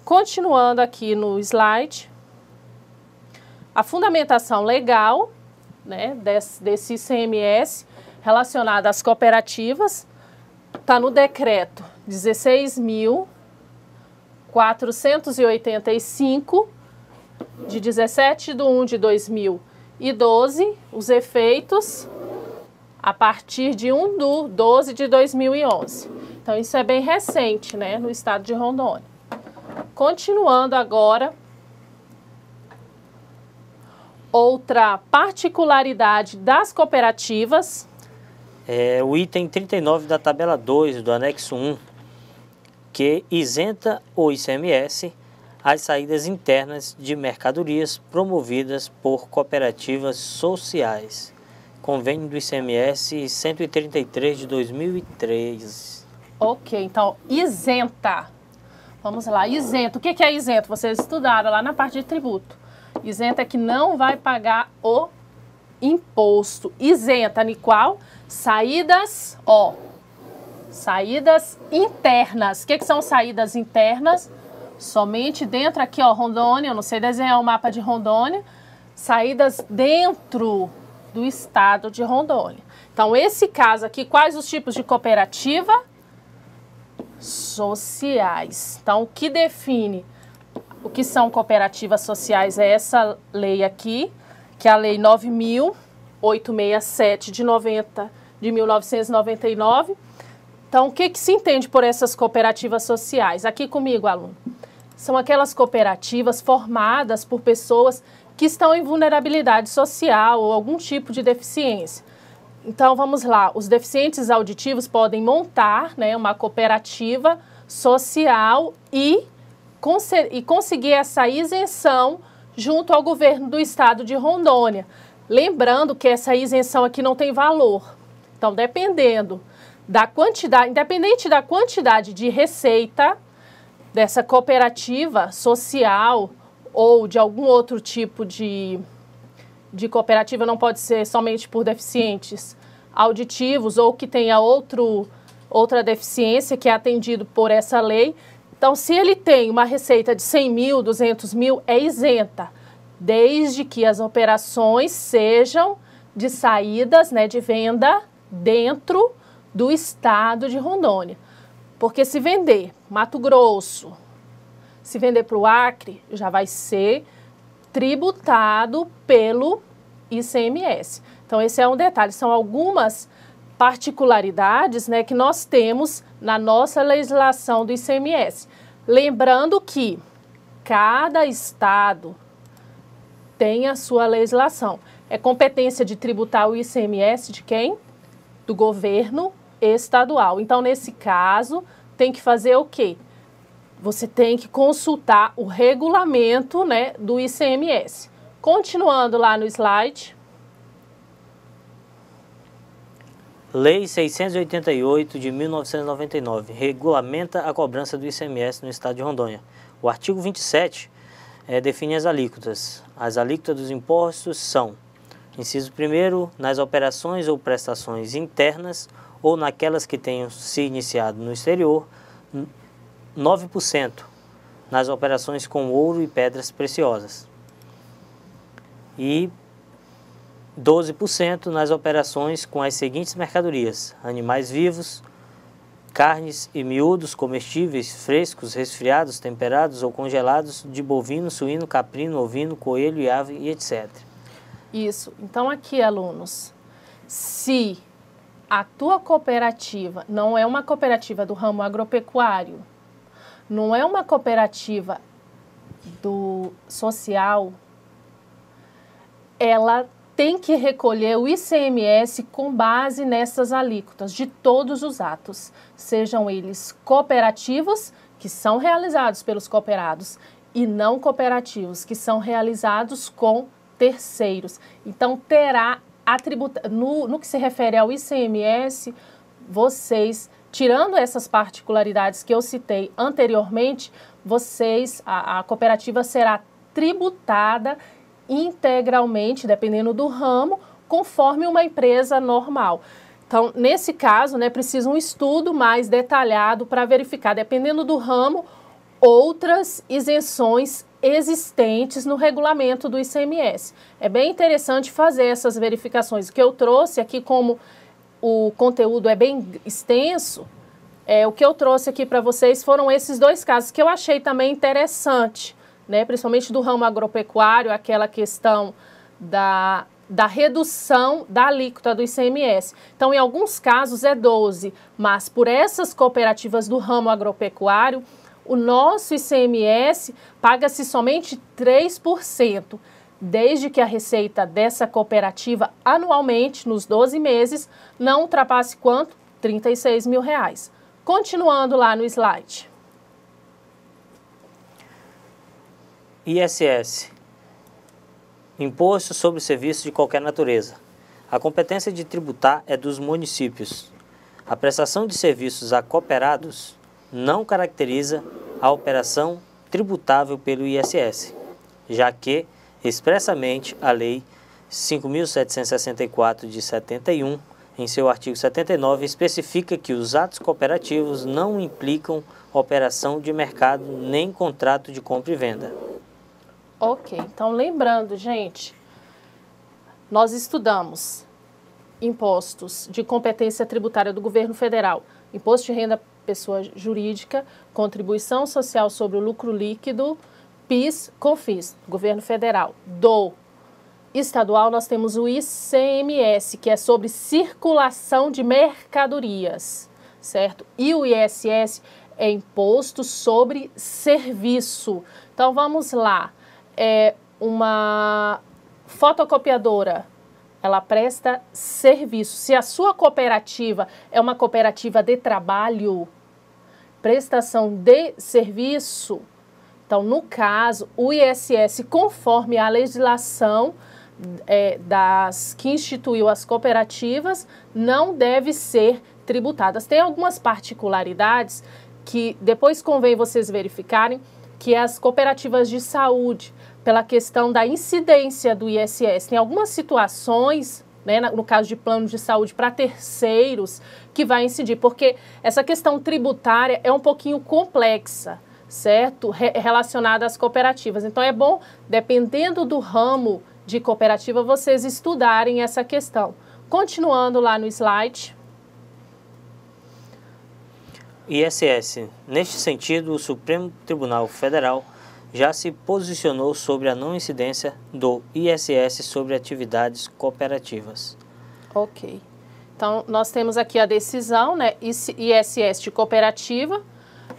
S1: Continuando aqui no slide, a fundamentação legal, né, desse ICMS relacionada às cooperativas está no decreto 16.485 de 17/1/2012, os efeitos a partir de 1/12/2011. Então, isso é bem recente, né, no estado de Rondônia. Continuando agora, Outra particularidade das cooperativas
S2: é o item 39 da tabela 2 do anexo 1, que isenta o ICMS as saídas internas de mercadorias promovidas por cooperativas sociais. Convênio do ICMS 133 de 2013.
S1: Ok, então isenta. Vamos lá, isento. O que é isento? Vocês estudaram lá na parte de tributo. Isenta é que não vai pagar o imposto. Isenta em qual? Saídas, ó. Saídas internas. O que são saídas internas? Somente dentro aqui, ó, Rondônia. Eu não sei desenhar o mapa de Rondônia. Saídas dentro do estado de Rondônia. Então, esse caso aqui, quais os tipos de cooperativa? Sociais. Então, o que define o que são cooperativas sociais é essa lei aqui, que é a Lei 9.867 de 1999. Então, o que se entende por essas cooperativas sociais? Aqui comigo, aluno. São aquelas cooperativas formadas por pessoas que estão em vulnerabilidade social ou algum tipo de deficiência. Então, vamos lá, os deficientes auditivos podem montar, né, uma cooperativa social e conseguir essa isenção junto ao governo do estado de Rondônia. Lembrando que essa isenção aqui não tem valor. Então, dependendo da quantidade, independente da quantidade de receita dessa cooperativa social ou de algum outro tipo de cooperativa, não pode ser somente por deficientes auditivos ou que tenha outra deficiência que é atendido por essa lei. Então, se ele tem uma receita de 100 mil, 200 mil, é isenta, desde que as operações sejam de saídas, né, de venda dentro do estado de Rondônia. Porque se vender Mato Grosso, se vender para o Acre, já vai ser tributado pelo ICMS. Então, esse é um detalhe, são algumas particularidades, né, que nós temos na nossa legislação do ICMS. Lembrando que cada estado tem a sua legislação. É competência de tributar o ICMS de quem? Do governo estadual. Então, nesse caso, tem que fazer o quê? Você tem que consultar o regulamento, né, do ICMS. Continuando lá no slide.
S2: Lei 688 de 1999 regulamenta a cobrança do ICMS no estado de Rondônia. O artigo 27 define as alíquotas. As alíquotas dos impostos são: inciso 1º, nas operações ou prestações internas ou naquelas que tenham se iniciado no exterior, 9% nas operações com ouro e pedras preciosas e 12% nas operações com as seguintes mercadorias: animais vivos, carnes e miúdos comestíveis, frescos, resfriados, temperados ou congelados de bovino, suíno, caprino, ovino, coelho e ave e etc.
S1: Isso. Então aqui, alunos, se a tua cooperativa não é uma cooperativa do ramo agropecuário, não é uma cooperativa do social, ela tem que recolher o ICMS com base nessas alíquotas de todos os atos, sejam eles cooperativos, que são realizados pelos cooperados, e não cooperativos, que são realizados com terceiros. Então, terá a no que se refere ao ICMS, vocês, tirando essas particularidades que eu citei anteriormente, a cooperativa será tributada integralmente, dependendo do ramo, conforme uma empresa normal. Então, nesse caso, né, precisa um estudo mais detalhado para verificar, dependendo do ramo, outras isenções existentes no regulamento do ICMS. É bem interessante fazer essas verificações. O que eu trouxe aqui, como o conteúdo é bem extenso, o que eu trouxe aqui para vocês foram esses dois casos que eu achei também interessante, né, principalmente do ramo agropecuário, aquela questão da redução da alíquota do ICMS. Então, em alguns casos é 12%, mas por essas cooperativas do ramo agropecuário, o nosso ICMS paga-se somente 3%. desde que a receita dessa cooperativa anualmente, nos 12 meses, não ultrapasse quanto? R$36 mil. Continuando lá no slide.
S2: ISS, Imposto sobre Serviços de Qualquer Natureza. A competência de tributar é dos municípios. A prestação de serviços a cooperados não caracteriza a operação tributável pelo ISS, já que, expressamente, a Lei 5.764 de 71, em seu artigo 79, especifica que os atos cooperativos não implicam operação de mercado nem contrato de compra e venda.
S1: Ok, então lembrando, gente, nós estudamos impostos de competência tributária do governo federal, imposto de renda pessoa jurídica, contribuição social sobre o lucro líquido, PIS, COFINS, governo federal. Do estadual nós temos o ICMS, que é sobre circulação de mercadorias, certo? E o ISS é imposto sobre serviço. Então vamos lá. Uma fotocopiadora, ela presta serviço. Se a sua cooperativa é uma cooperativa de trabalho, prestação de serviço, então, no caso, o ISS, conforme a legislação que instituiu as cooperativas, não deve ser tributadas. Tem algumas particularidades que depois convém vocês verificarem, que as cooperativas de saúde, pela questão da incidência do ISS, tem algumas situações, né, no caso de planos de saúde para terceiros, que vai incidir, porque essa questão tributária é um pouquinho complexa, certo? Relacionada às cooperativas. Então é bom, dependendo do ramo de cooperativa, vocês estudarem essa questão. Continuando lá no slide.
S2: ISS. Neste sentido, o Supremo Tribunal Federal já se posicionou sobre a não incidência do ISS sobre atividades cooperativas.
S1: Ok. Então, nós temos aqui a decisão, né? ISS de cooperativa,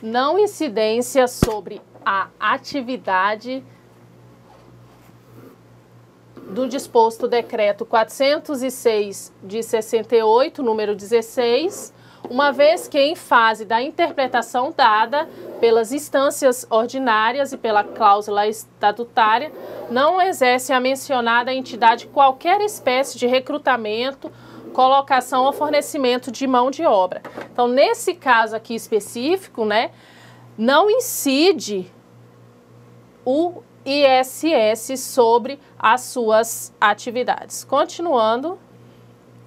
S1: não incidência sobre a atividade do disposto decreto 406 de 68, número 16, uma vez que em fase da interpretação dada pelas instâncias ordinárias e pela cláusula estatutária, não exerce a mencionada entidade qualquer espécie de recrutamento, colocação ou fornecimento de mão de obra. Então, nesse caso aqui específico, né, não incide o ISS sobre as suas atividades. Continuando.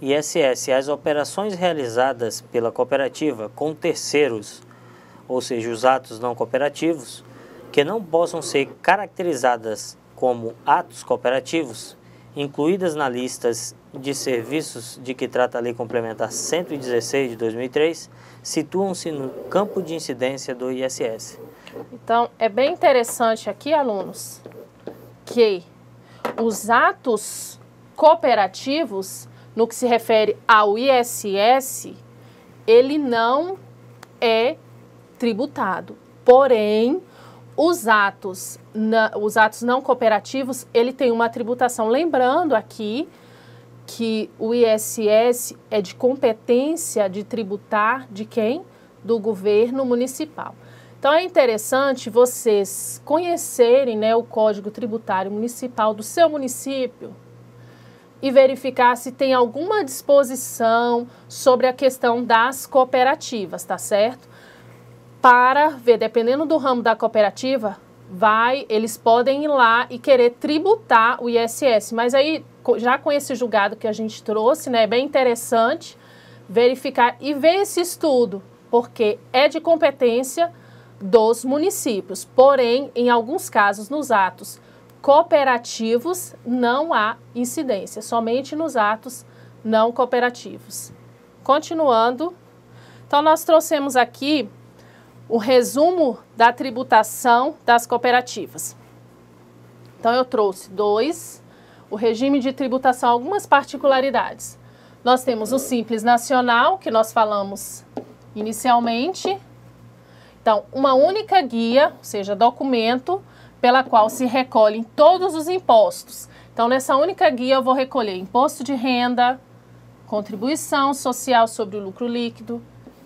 S2: ISS, as operações realizadas pela cooperativa com terceiros, ou seja, os atos não cooperativos, que não possam ser caracterizadas como atos cooperativos, incluídas na lista de serviços de que trata a Lei Complementar 116 de 2003, situam-se no campo de incidência do ISS.
S1: Então, é bem interessante aqui, alunos, que os atos cooperativos, no que se refere ao ISS, ele não é tributado. Porém, os atos não cooperativos, ele tem uma tributação. Lembrando aqui que o ISS é de competência de tributar de quem? Do governo municipal. Então, é interessante vocês conhecerem, né, o Código Tributário Municipal do seu município e verificar se tem alguma disposição sobre a questão das cooperativas, tá certo? Para ver, dependendo do ramo da cooperativa, eles podem ir lá e querer tributar o ISS. Mas aí, já com esse julgado que a gente trouxe, né, é bem interessante verificar e ver esse estudo, porque é de competência dos municípios. Porém, em alguns casos, nos atos cooperativos, não há incidência, somente nos atos não cooperativos. Continuando, então nós trouxemos aqui o resumo da tributação das cooperativas. Então eu trouxe o regime de tributação, algumas particularidades. Nós temos o Simples Nacional, que nós falamos inicialmente. Então, uma única guia, ou seja, documento, pela qual se recolhem todos os impostos. Então, nessa única guia eu vou recolher imposto de renda, contribuição social sobre o lucro líquido,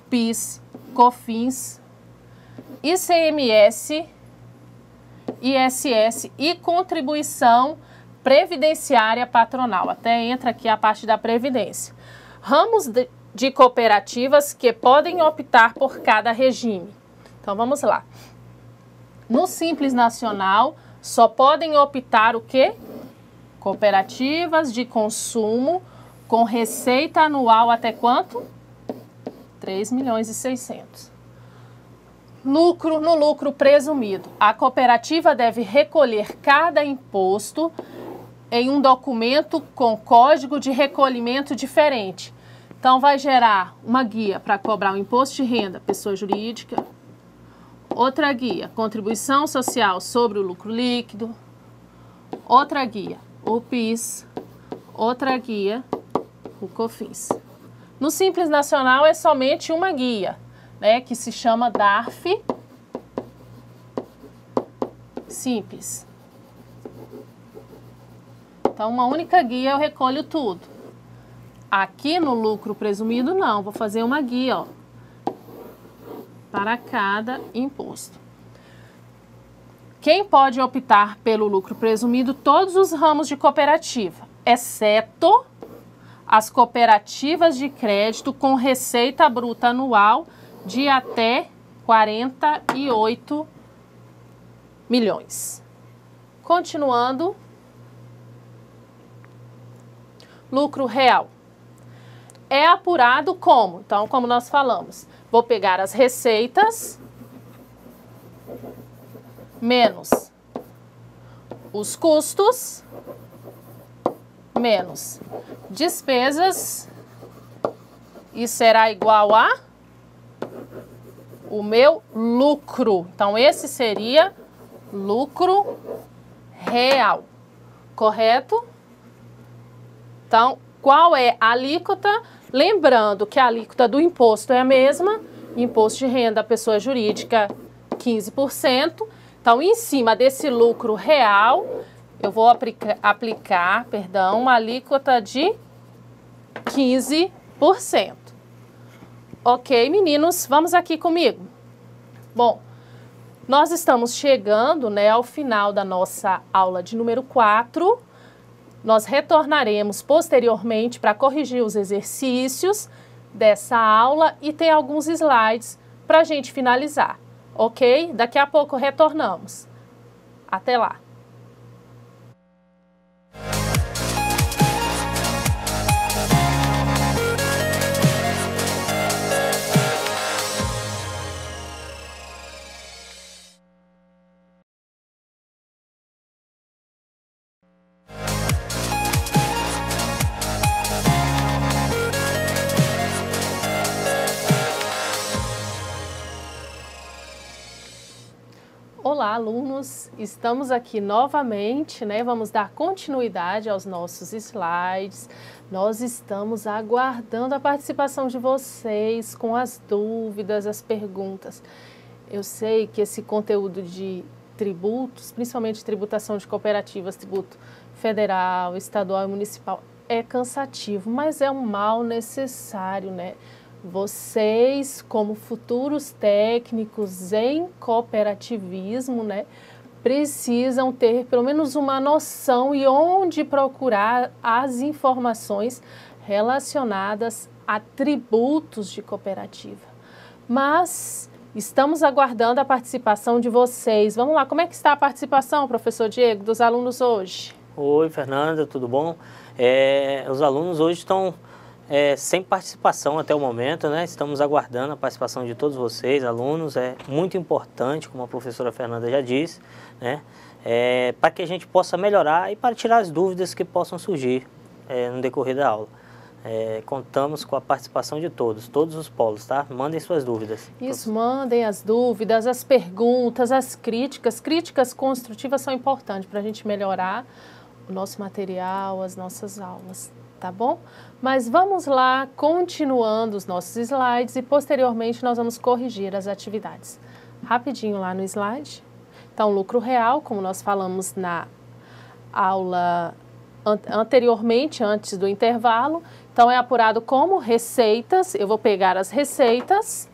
S1: PIS, COFINS, ICMS, ISS e contribuição previdenciária patronal. Até entra aqui a parte da previdência. Ramos de cooperativas que podem optar por cada regime. Então, vamos lá. No Simples Nacional, só podem optar o quê? Cooperativas de consumo com receita anual até quanto? 3.600.000. No lucro presumido, a cooperativa deve recolher cada imposto em um documento com código de recolhimento diferente. Então, vai gerar uma guia para cobrar o imposto de renda, pessoa jurídica, outra guia, contribuição social sobre o lucro líquido, outra guia, o PIS, outra guia, o COFINS. No Simples Nacional é somente uma guia, né, que se chama DARF Simples. Então, uma única guia eu recolho tudo. Aqui no lucro presumido, não. Vou fazer uma guia, ó, para cada imposto. Quem pode optar pelo lucro presumido? Todos os ramos de cooperativa, exceto as cooperativas de crédito com receita bruta anual de até 48 milhões. Continuando. Lucro real. É apurado como? Então, como nós falamos, vou pegar as receitas menos os custos menos despesas e será igual a o meu lucro. Então, esse seria lucro real, correto? Então, qual é a alíquota? Lembrando que a alíquota do imposto é a mesma, imposto de renda à pessoa jurídica 15%. Então, em cima desse lucro real, eu vou aplicar uma alíquota de 15%. Ok, meninos, vamos aqui comigo. Bom, nós estamos chegando, né, ao final da nossa aula de número 4. Nós retornaremos posteriormente para corrigir os exercícios dessa aula e tem alguns slides para a gente finalizar, ok? Daqui a pouco retornamos. Até lá! Olá, alunos! Estamos aqui novamente, né? Vamos dar continuidade aos nossos slides. Nós estamos aguardando a participação de vocês com as dúvidas, as perguntas. Eu sei que esse conteúdo de tributos, principalmente tributação de cooperativas, tributo federal, estadual e municipal, é cansativo, mas é um mal necessário, né? Vocês, como futuros técnicos em cooperativismo, né, precisam ter pelo menos uma noção e onde procurar as informações relacionadas a tributos de cooperativa. Mas estamos aguardando a participação de vocês. Vamos lá, como é que está a participação, professor Diego, dos alunos hoje?
S2: Oi, Fernanda, tudo bom? Os alunos hoje estão sem participação até o momento, né? Estamos aguardando a participação de todos vocês, alunos. É muito importante, como a professora Fernanda já disse, né? Para que a gente possa melhorar e para tirar as dúvidas que possam surgir no decorrer da aula. Contamos com a participação de todos os polos, tá? Mandem suas dúvidas.
S1: Isso, mandem as dúvidas, as perguntas, as críticas. Críticas construtivas são importantes para a gente melhorar o nosso material, as nossas aulas, tá bom? Mas vamos lá, continuando os nossos slides e posteriormente nós vamos corrigir as atividades. Rapidinho lá no slide. Então, lucro real, como nós falamos na aula anteriormente, antes do intervalo, então é apurado como receitas. Eu vou pegar as receitas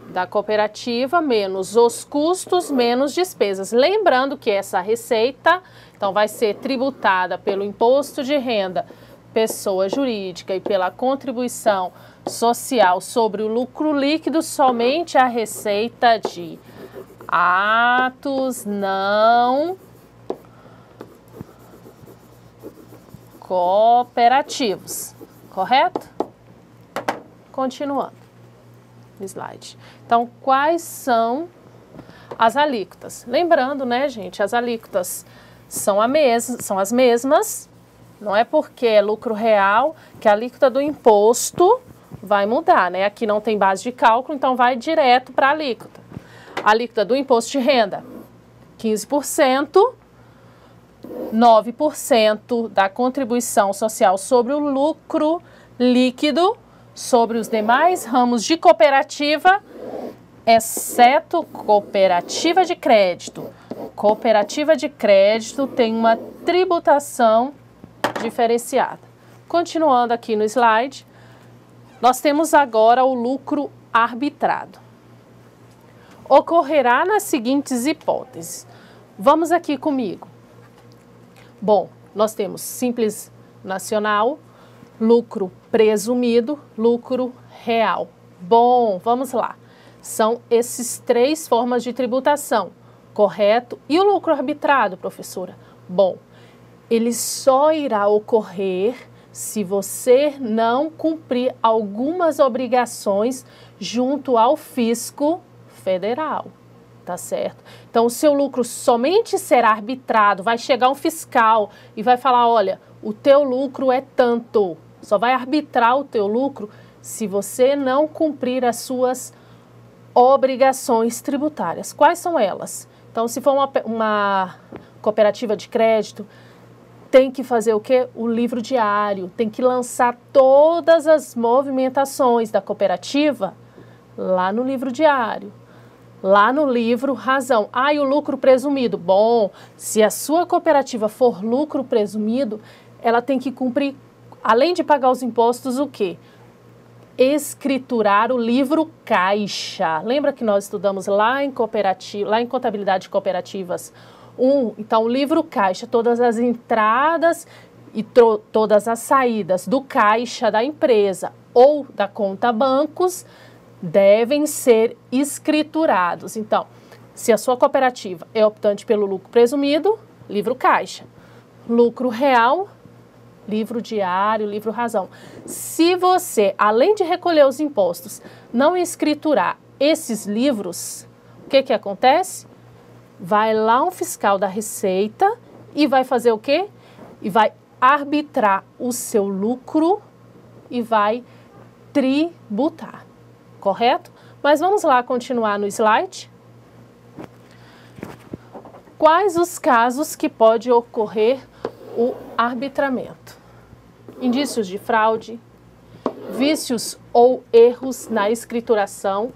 S1: da cooperativa menos os custos menos despesas. Lembrando que essa receita, então, vai ser tributada pelo imposto de renda pessoa jurídica e pela contribuição social sobre o lucro líquido somente a receita de atos não cooperativos, correto? Continuando no slide. Então, quais são as alíquotas? Lembrando, né, gente, as alíquotas são as mesmas, não é porque é lucro real que a alíquota do imposto vai mudar, né? Aqui não tem base de cálculo, então vai direto para a alíquota. A alíquota do imposto de renda, 15%, 9% da contribuição social sobre o lucro líquido, sobre os demais ramos de cooperativa, exceto cooperativa de crédito. Cooperativa de crédito tem uma tributação diferenciada. Continuando aqui no slide, nós temos agora o lucro arbitrado. Ocorrerá nas seguintes hipóteses. Vamos aqui comigo. Bom, nós temos simples nacional, lucro presumido, lucro real. Bom, vamos lá. São esses 3 formas de tributação, correto? E o lucro arbitrado, professora? Bom, ele só irá ocorrer se você não cumprir algumas obrigações junto ao fisco federal, tá certo? Então, o seu lucro somente será arbitrado, vai chegar um fiscal e vai falar, olha, o teu lucro é tanto, só vai arbitrar o teu lucro se você não cumprir as suas obrigações tributárias. Quais são elas? Então, se for uma cooperativa de crédito, tem que fazer o quê? O livro diário, tem que lançar todas as movimentações da cooperativa lá no livro diário, lá no livro razão. E o lucro presumido. Bom, se a sua cooperativa for lucro presumido, ela tem que cumprir, além de pagar os impostos, o quê? Escriturar o livro caixa. Lembra que nós estudamos lá em contabilidade de cooperativas 1? Então, o livro caixa, todas as entradas e todas as saídas do caixa da empresa ou da conta bancos devem ser escriturados. Então, se a sua cooperativa é optante pelo lucro presumido, livro caixa. Lucro real, livro diário, livro razão. Se você, além de recolher os impostos, não escriturar esses livros, o que acontece? Vai lá um fiscal da Receita e vai fazer o quê? E vai arbitrar o seu lucro e vai tributar, correto? Mas vamos lá continuar no slide. Quais os casos que pode ocorrer o arbitramento? Indícios de fraude, vícios ou erros na escrituração,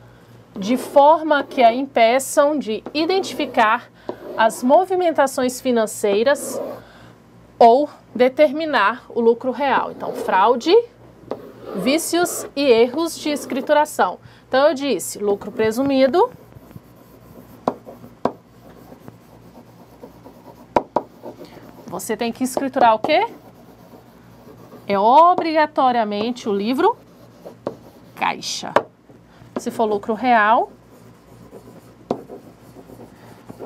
S1: de forma que a impeçam de identificar as movimentações financeiras ou determinar o lucro real. Então, fraude, vícios e erros de escrituração. Então, eu disse, lucro presumido, você tem que escriturar o quê? É obrigatoriamente o livro caixa. Se for lucro real,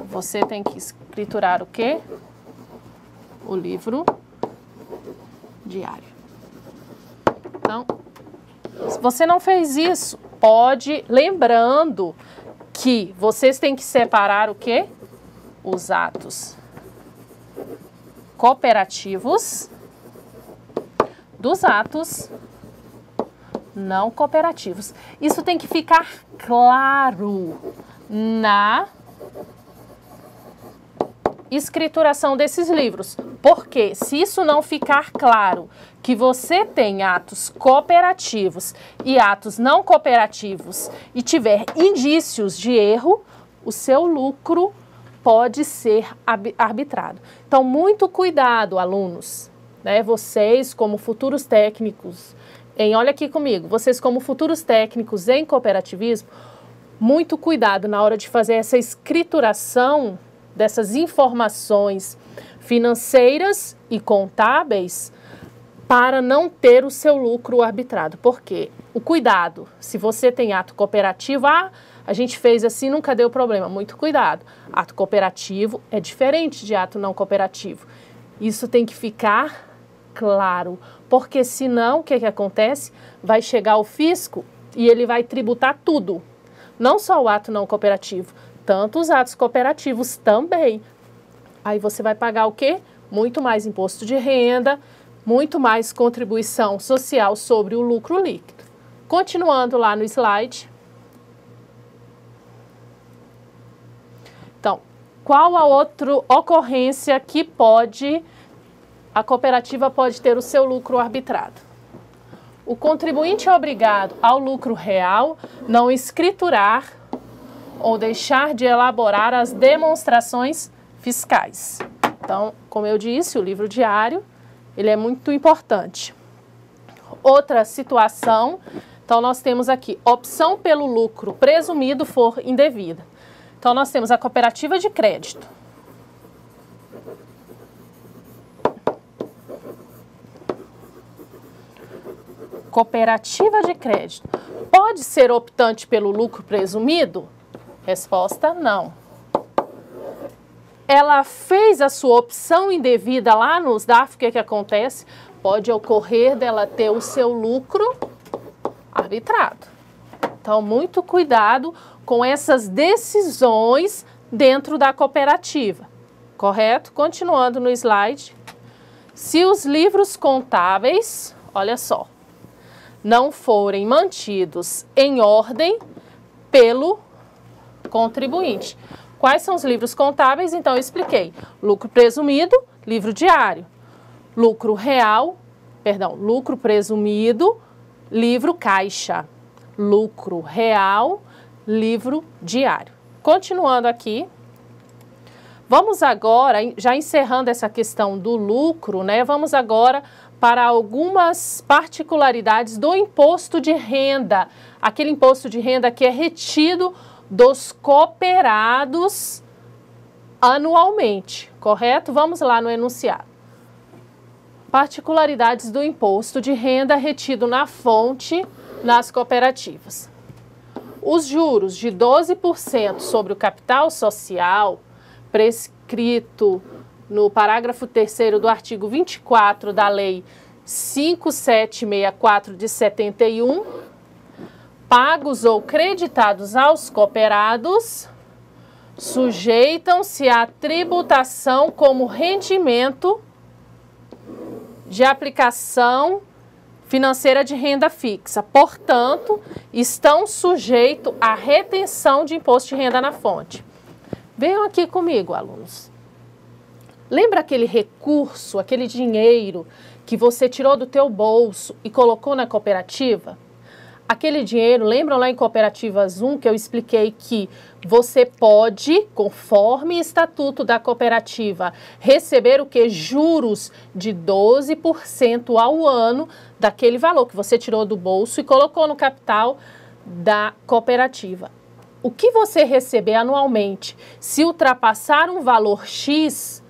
S1: você tem que escriturar o quê? O livro diário. Então, se você não fez isso, lembrando que vocês têm que separar o quê? Os atos cooperativos dos atos não cooperativos. Isso tem que ficar claro na escrituração desses livros. Porque se isso não ficar claro, que você tem atos cooperativos e atos não cooperativos e tiver indícios de erro, o seu lucro pode ser arbitrado. Então, muito cuidado, alunos, né? Vocês, como futuros técnicos, olha aqui comigo, vocês como futuros técnicos em cooperativismo, muito cuidado na hora de fazer essa escrituração dessas informações financeiras e contábeis para não ter o seu lucro arbitrado. Por quê? O cuidado, se você tem ato cooperativo, a gente fez assim, nunca deu problema. Muito cuidado. Ato cooperativo é diferente de ato não cooperativo. Isso tem que ficar claro, porque senão o que acontece? Vai chegar o fisco e ele vai tributar tudo. Não só o ato não cooperativo, tanto os atos cooperativos também. Aí você vai pagar o quê? Muito mais imposto de renda, muito mais contribuição social sobre o lucro líquido. Continuando lá no slide. Então, qual a outra ocorrência que a cooperativa pode ter o seu lucro arbitrado? O contribuinte é obrigado ao lucro real não escriturar ou deixar de elaborar as demonstrações fiscais. Então, como eu disse, o livro diário, ele é muito importante. Outra situação, então nós temos aqui, opção pelo lucro presumido for indevida. Então, nós temos a cooperativa de crédito. Cooperativa de crédito. Pode ser optante pelo lucro presumido? Resposta, não. Ela fez a sua opção indevida lá nos DARF, o que acontece? Pode ocorrer dela ter o seu lucro arbitrado. Então, muito cuidado com essas decisões dentro da cooperativa, correto? Continuando no slide. Se os livros contábeis, olha só, não forem mantidos em ordem pelo contribuinte. Quais são os livros contábeis? Então, eu expliquei. Lucro presumido, livro diário. Lucro real, lucro presumido, livro caixa. Lucro real, livro diário. Continuando aqui, vamos agora, já encerrando essa questão do lucro, né? Vamos agora para algumas particularidades do imposto de renda. Aquele imposto de renda que é retido dos cooperados anualmente, correto? Vamos lá no enunciado. Particularidades do imposto de renda retido na fonte nas cooperativas. Os juros de 12% sobre o capital social, prescrito no parágrafo 3º do artigo 24 da Lei 5764 de 71, pagos ou creditados aos cooperados, sujeitam-se à tributação como rendimento de aplicação financeira de renda fixa. Portanto, estão sujeitos à retenção de imposto de renda na fonte. Venham aqui comigo, alunos. Lembra aquele recurso, aquele dinheiro que você tirou do teu bolso e colocou na cooperativa? Aquele dinheiro, lembram lá em Cooperativas 1 que eu expliquei que você pode, conforme estatuto da cooperativa, receber o que? Juros de 12% ao ano daquele valor que você tirou do bolso e colocou no capital da cooperativa. O que você receber anualmente, se ultrapassar um valor X,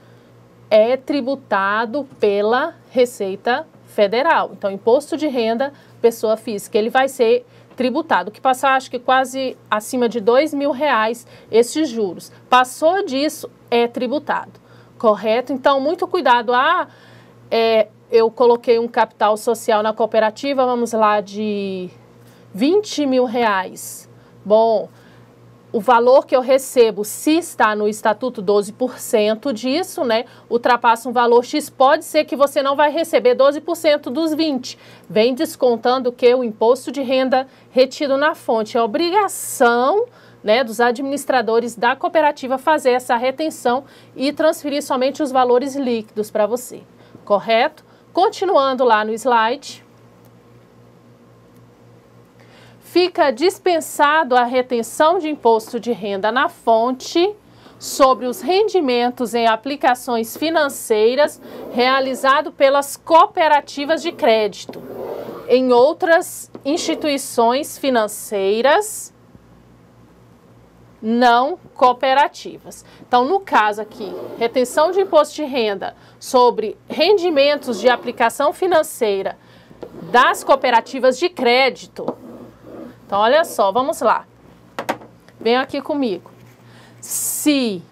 S1: é tributado pela Receita Federal. Então, imposto de renda, pessoa física, ele vai ser tributado. Que passar, acho que quase acima de R$2.000 esses juros. Passou disso, é tributado. Correto? Então, muito cuidado. Eu coloquei um capital social na cooperativa, vamos lá, de R$20.000. Bom, o valor que eu recebo, se está no estatuto 12% disso, né, ultrapassa um valor X, pode ser que você não vai receber 12% dos 20%. Vem descontando que o imposto de renda retido na fonte. É obrigação, né, dos administradores da cooperativa fazer essa retenção e transferir somente os valores líquidos para você. Correto? Continuando lá no slide. Fica dispensado a retenção de imposto de renda na fonte sobre os rendimentos em aplicações financeiras realizado pelas cooperativas de crédito em outras instituições financeiras não cooperativas. Então, no caso aqui, retenção de imposto de renda sobre rendimentos de aplicação financeira das cooperativas de crédito. Então, olha só, vamos lá. Venham aqui comigo. Se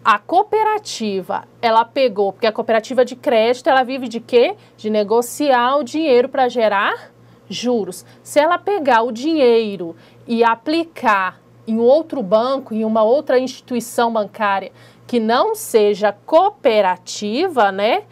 S1: a cooperativa, ela pegou, porque a cooperativa de crédito, ela vive de quê? De negociar o dinheiro para gerar juros. Se ela pegar o dinheiro e aplicar em outro banco, em uma outra instituição bancária que não seja cooperativa, né?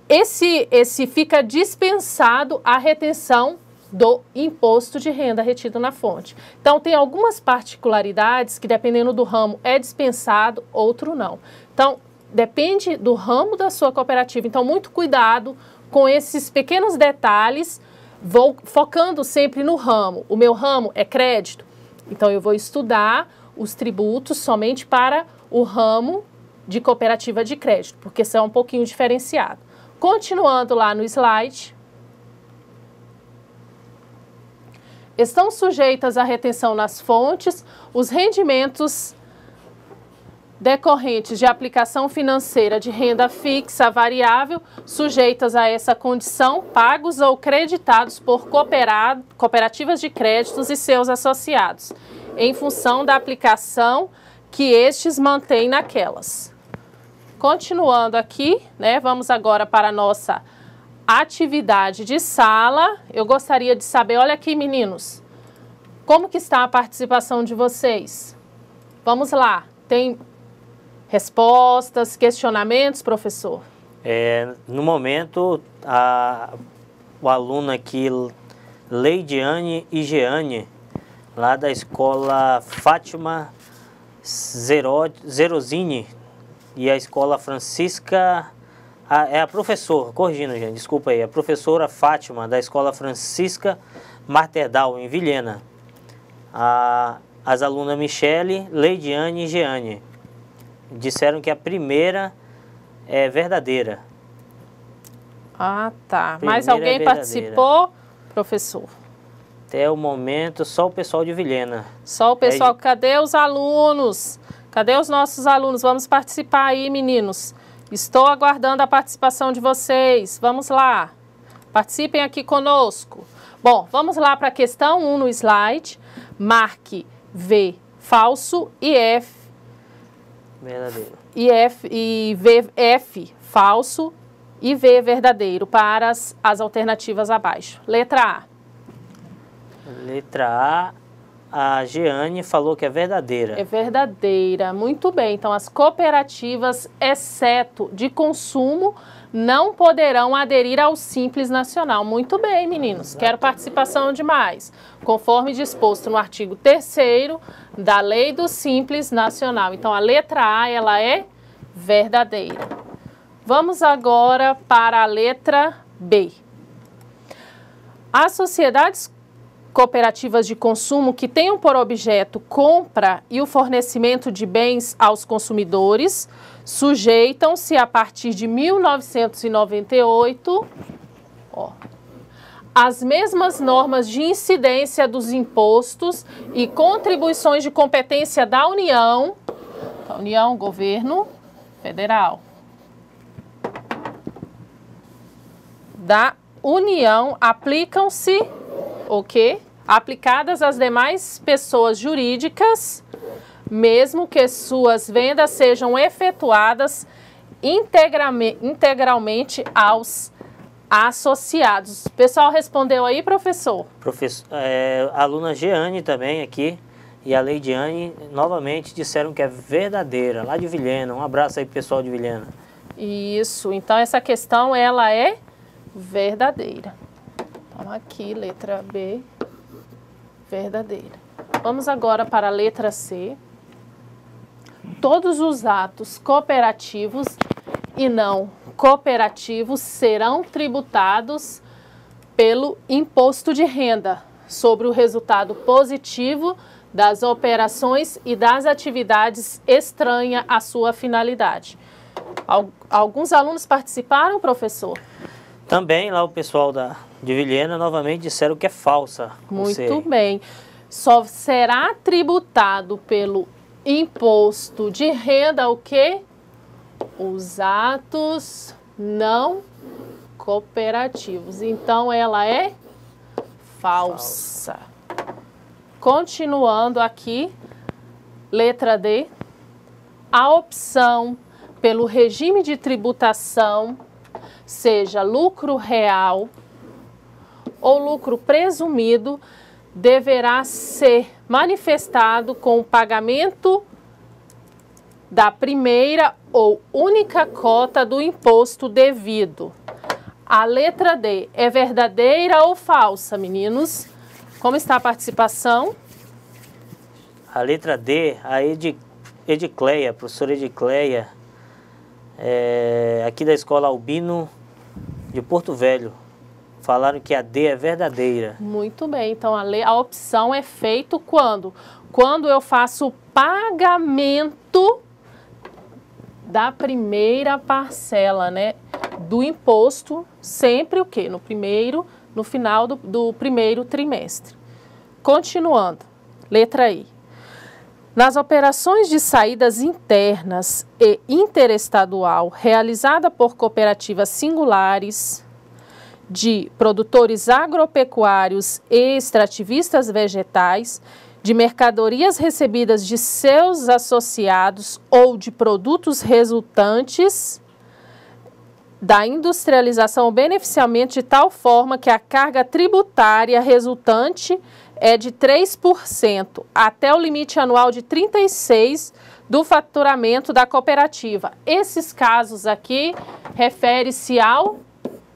S1: Esse fica dispensado a retenção do imposto de renda retido na fonte. Então, tem algumas particularidades que, dependendo do ramo, é dispensado, outro não. Então, depende do ramo da sua cooperativa. Então, muito cuidado com esses pequenos detalhes, vou focando sempre no ramo. O meu ramo é crédito, então eu vou estudar os tributos somente para o ramo de cooperativa de crédito, porque isso é um pouquinho diferenciado. Continuando lá no slide. Estão sujeitas à retenção nas fontes os rendimentos decorrentes de aplicação financeira de renda fixa variável, sujeitas a essa condição, pagos ou creditados por cooperativas de créditos e seus associados, em função da aplicação que estes mantêm naquelas. Continuando aqui, né, vamos agora para a nossa atividade de sala. Eu gostaria de saber, olha aqui, meninos, como que está a participação de vocês? Vamos lá, tem respostas, questionamentos, professor?
S2: No momento, o aluno aqui, Leidiane e Jeane, lá da escola Fátima Zerosini, e a escola Francisca... é a professora, corrigindo, gente, desculpa aí, a professora Fátima, da escola Francisca Marterdal, em Vilhena. As alunas Michele, Leidiane e Jeane disseram que a primeira é verdadeira.
S1: Ah, tá. Mais alguém participou, professor?
S2: Até o momento, só o pessoal de Vilhena.
S1: Só o pessoal. Cadê os alunos? Cadê os nossos alunos? Vamos participar aí, meninos. Estou aguardando a participação de vocês. Vamos lá. Participem aqui conosco. Bom, vamos lá para a questão 1 no slide. Marque V falso e F
S2: verdadeiro.
S1: F falso e V verdadeiro para as alternativas abaixo. Letra A.
S2: Letra A Jeane falou que é verdadeira.
S1: É verdadeira, muito bem. Então, as cooperativas, exceto de consumo, não poderão aderir ao Simples Nacional. Muito bem, meninos. Quero participação de mais. Conforme disposto no artigo 3º da Lei do Simples Nacional. Então, a letra A, ela é verdadeira. Vamos agora para a letra B. As sociedades cooperativas de consumo que tenham por objeto compra e o fornecimento de bens aos consumidores sujeitam-se a partir de 1998 às mesmas normas de incidência dos impostos e contribuições de competência da União, Governo Federal, da União, aplicam-se o quê? Aplicadas às demais pessoas jurídicas, mesmo que suas vendas sejam efetuadas integralmente aos associados. O pessoal respondeu aí, professor?
S2: A aluna Jeane também aqui e a Leidiane novamente disseram que é verdadeira, lá de Vilhena. Um abraço aí pro pessoal de Vilhena.
S1: Isso, então essa questão ela é verdadeira. Então aqui, letra B, verdadeira. Vamos agora para a letra C. Todos os atos cooperativos e não cooperativos serão tributados pelo imposto de renda sobre o resultado positivo das operações e das atividades estranhas à sua finalidade. Alguns alunos participaram, professor?
S2: Também lá o pessoal de Vilhena novamente disseram que é falsa.
S1: Muito bem. Só será tributado pelo imposto de renda o quê? Os atos não cooperativos. Então, ela é falsa. Continuando aqui, letra D. A opção pelo regime de tributação, seja lucro real ou lucro presumido, deverá ser manifestado com o pagamento da primeira ou única cota do imposto devido. A letra D é verdadeira ou falsa, meninos? Como está a participação?
S2: A letra D, a Edicleia, professora Edicleia, aqui da Escola Albino de Porto Velho, falaram que a D é verdadeira.
S1: Muito bem, então a opção é feita quando? Quando eu faço o pagamento da primeira parcela, né, do imposto, sempre o quê? No final do primeiro trimestre. Continuando, letra I. Nas operações de saídas internas e interestadual realizada por cooperativas singulares de produtores agropecuários e extrativistas vegetais, de mercadorias recebidas de seus associados ou de produtos resultantes da industrialização ou beneficiamento de tal forma que a carga tributária resultante é de 3% até o limite anual de 36% do faturamento da cooperativa. Esses casos aqui refere-se ao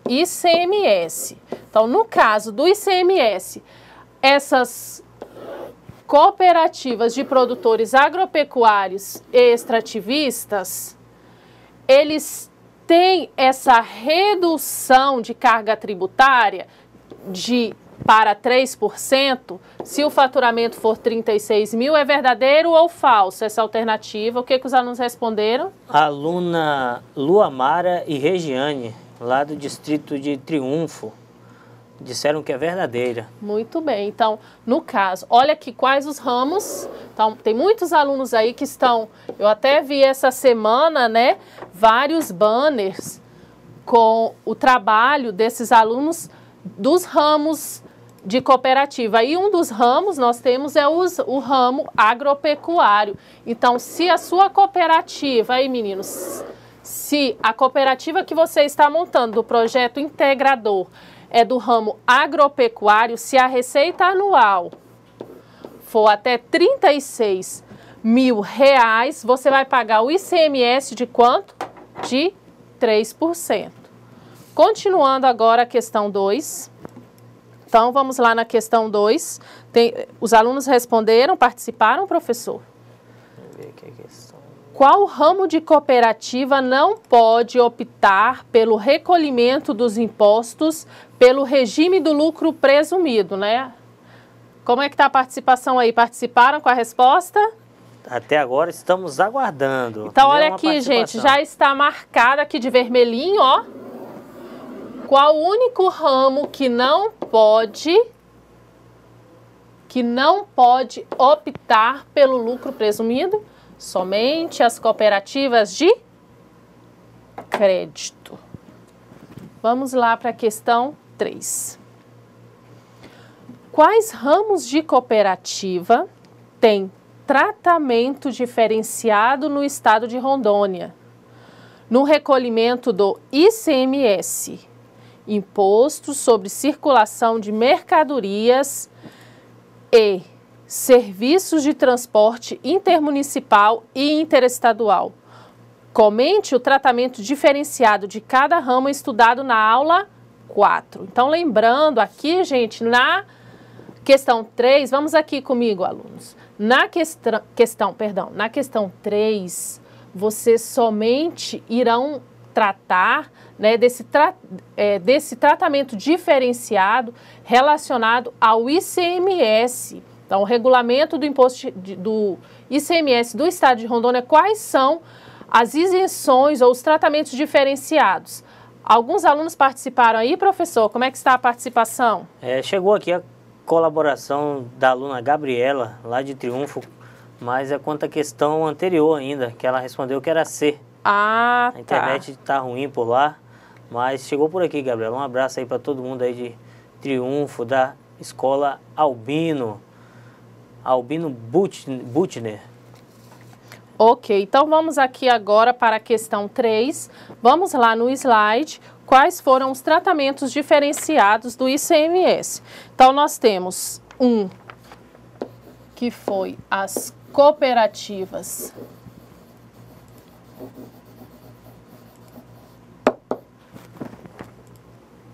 S1: ICMS. Então, no caso do ICMS, essas cooperativas de produtores agropecuários e extrativistas, eles têm essa redução de carga tributária para 3%, se o faturamento for 36 mil, é verdadeiro ou falso essa alternativa? O que os alunos responderam?
S2: A aluna Luamara e Regiane, lá do distrito de Triunfo, disseram que é verdadeira.
S1: Muito bem. Então, no caso, olha aqui quais os ramos. Então, tem muitos alunos aí que estão... Eu até vi essa semana, né, vários banners com o trabalho desses alunos dos ramos de cooperativa. E um dos ramos nós temos é o ramo agropecuário. Então, se a sua cooperativa, aí meninos, se a cooperativa que você está montando do projeto integrador é do ramo agropecuário, se a receita anual for até 36 mil reais, você vai pagar o ICMS de quanto? De 3%. Continuando agora a questão 2. Então, vamos lá na questão 2. Os alunos responderam, participaram, professor?
S2: Vamos ver aqui a questão.
S1: Qual ramo de cooperativa não pode optar pelo recolhimento dos impostos pelo regime do lucro presumido, né? Como é que está a participação aí? Participaram com a resposta?
S2: Até agora estamos aguardando.
S1: Então, olha aqui, gente, já está marcado aqui de vermelhinho, ó. Qual o único ramo que não pode optar pelo lucro presumido? Somente as cooperativas de crédito. Vamos lá para a questão 3. Quais ramos de cooperativa têm tratamento diferenciado no estado de Rondônia? No recolhimento do ICMS, Imposto sobre Circulação de Mercadorias e Serviços de Transporte Intermunicipal e Interestadual. Comente o tratamento diferenciado de cada ramo estudado na aula 4. Então, lembrando aqui, gente, na questão 3, vamos aqui comigo, alunos. Na questão 3, vocês somente irão tratar, né, desse tratamento diferenciado relacionado ao ICMS. Então, o regulamento do imposto do ICMS do Estado de Rondônia, quais são as isenções ou os tratamentos diferenciados? Alguns alunos participaram aí, professor, como é que está a participação?
S2: Chegou aqui a colaboração da aluna Gabriela, lá de Triunfo, mas é quanto à questão anterior ainda, que ela respondeu que era C.
S1: Ah,
S2: A internet tá ruim por lá, mas chegou por aqui, Gabriela. Um abraço aí para todo mundo aí de Triunfo, da escola Albino Butner.
S1: Ok, então vamos aqui agora para a questão 3. Vamos lá no slide. Quais foram os tratamentos diferenciados do ICMS? Então, nós temos que foi as cooperativas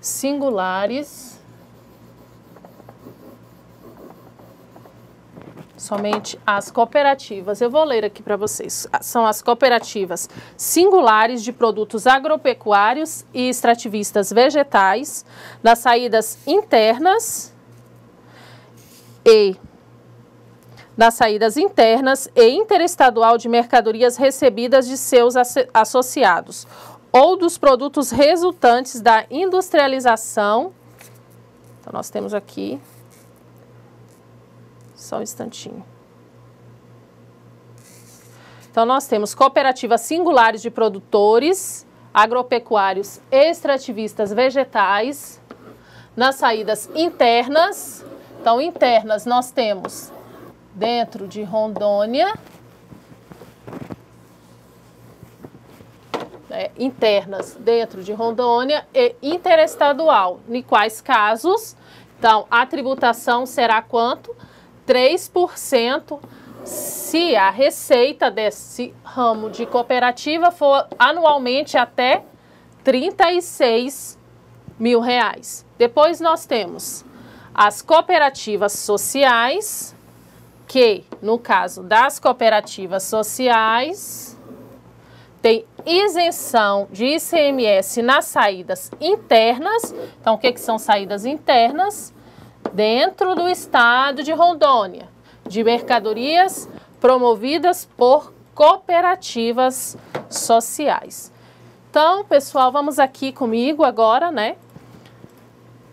S1: singulares, somente as cooperativas, eu vou ler aqui para vocês, são as cooperativas singulares de produtos agropecuários e extrativistas vegetais, nas saídas internas e interestadual de mercadorias recebidas de seus associados, ou dos produtos resultantes da industrialização. Então, nós temos aqui, só um instantinho. Então, nós temos cooperativas singulares de produtores agropecuários extrativistas vegetais nas saídas internas. Então, internas nós temos dentro de Rondônia, internas dentro de Rondônia e interestadual. Em quais casos? Então, a tributação será quanto? 3% se a receita desse ramo de cooperativa for anualmente até R$36 mil. Depois nós temos as cooperativas sociais, que no caso das cooperativas sociais tem isenção de ICMS nas saídas internas. Então, o que são saídas internas? Dentro do estado de Rondônia, de mercadorias promovidas por cooperativas sociais. Então, pessoal, vamos aqui comigo agora, né?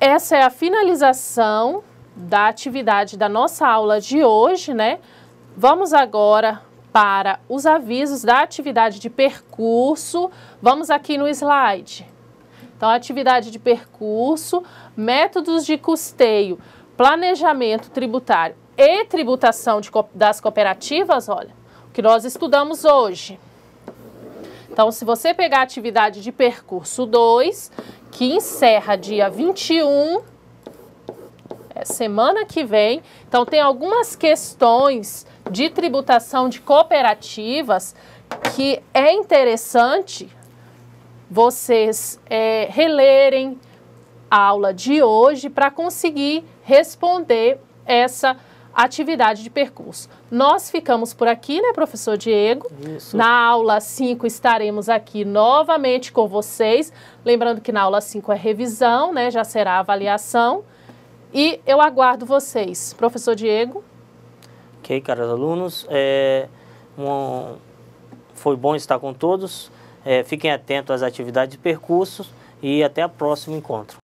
S1: Essa é a finalização da atividade da nossa aula de hoje, né? Vamos agora para os avisos da atividade de percurso. Vamos aqui no slide. Então, atividade de percurso, métodos de custeio, planejamento tributário e tributação das cooperativas, olha, o que nós estudamos hoje. Então, se você pegar a atividade de percurso 2, que encerra dia 21, semana que vem, então tem algumas questões de tributação de cooperativas que é interessante vocês relerem a aula de hoje para conseguir responder essa atividade de percurso. Nós ficamos por aqui, né, professor Diego?
S2: Isso.
S1: Na aula 5 estaremos aqui novamente com vocês. Lembrando que na aula 5 é revisão, né, já será avaliação. E eu aguardo vocês. Professor Diego?
S2: Ok, caros alunos. Foi bom estar com todos. Fiquem atentos às atividades de percursos e até o próximo encontro.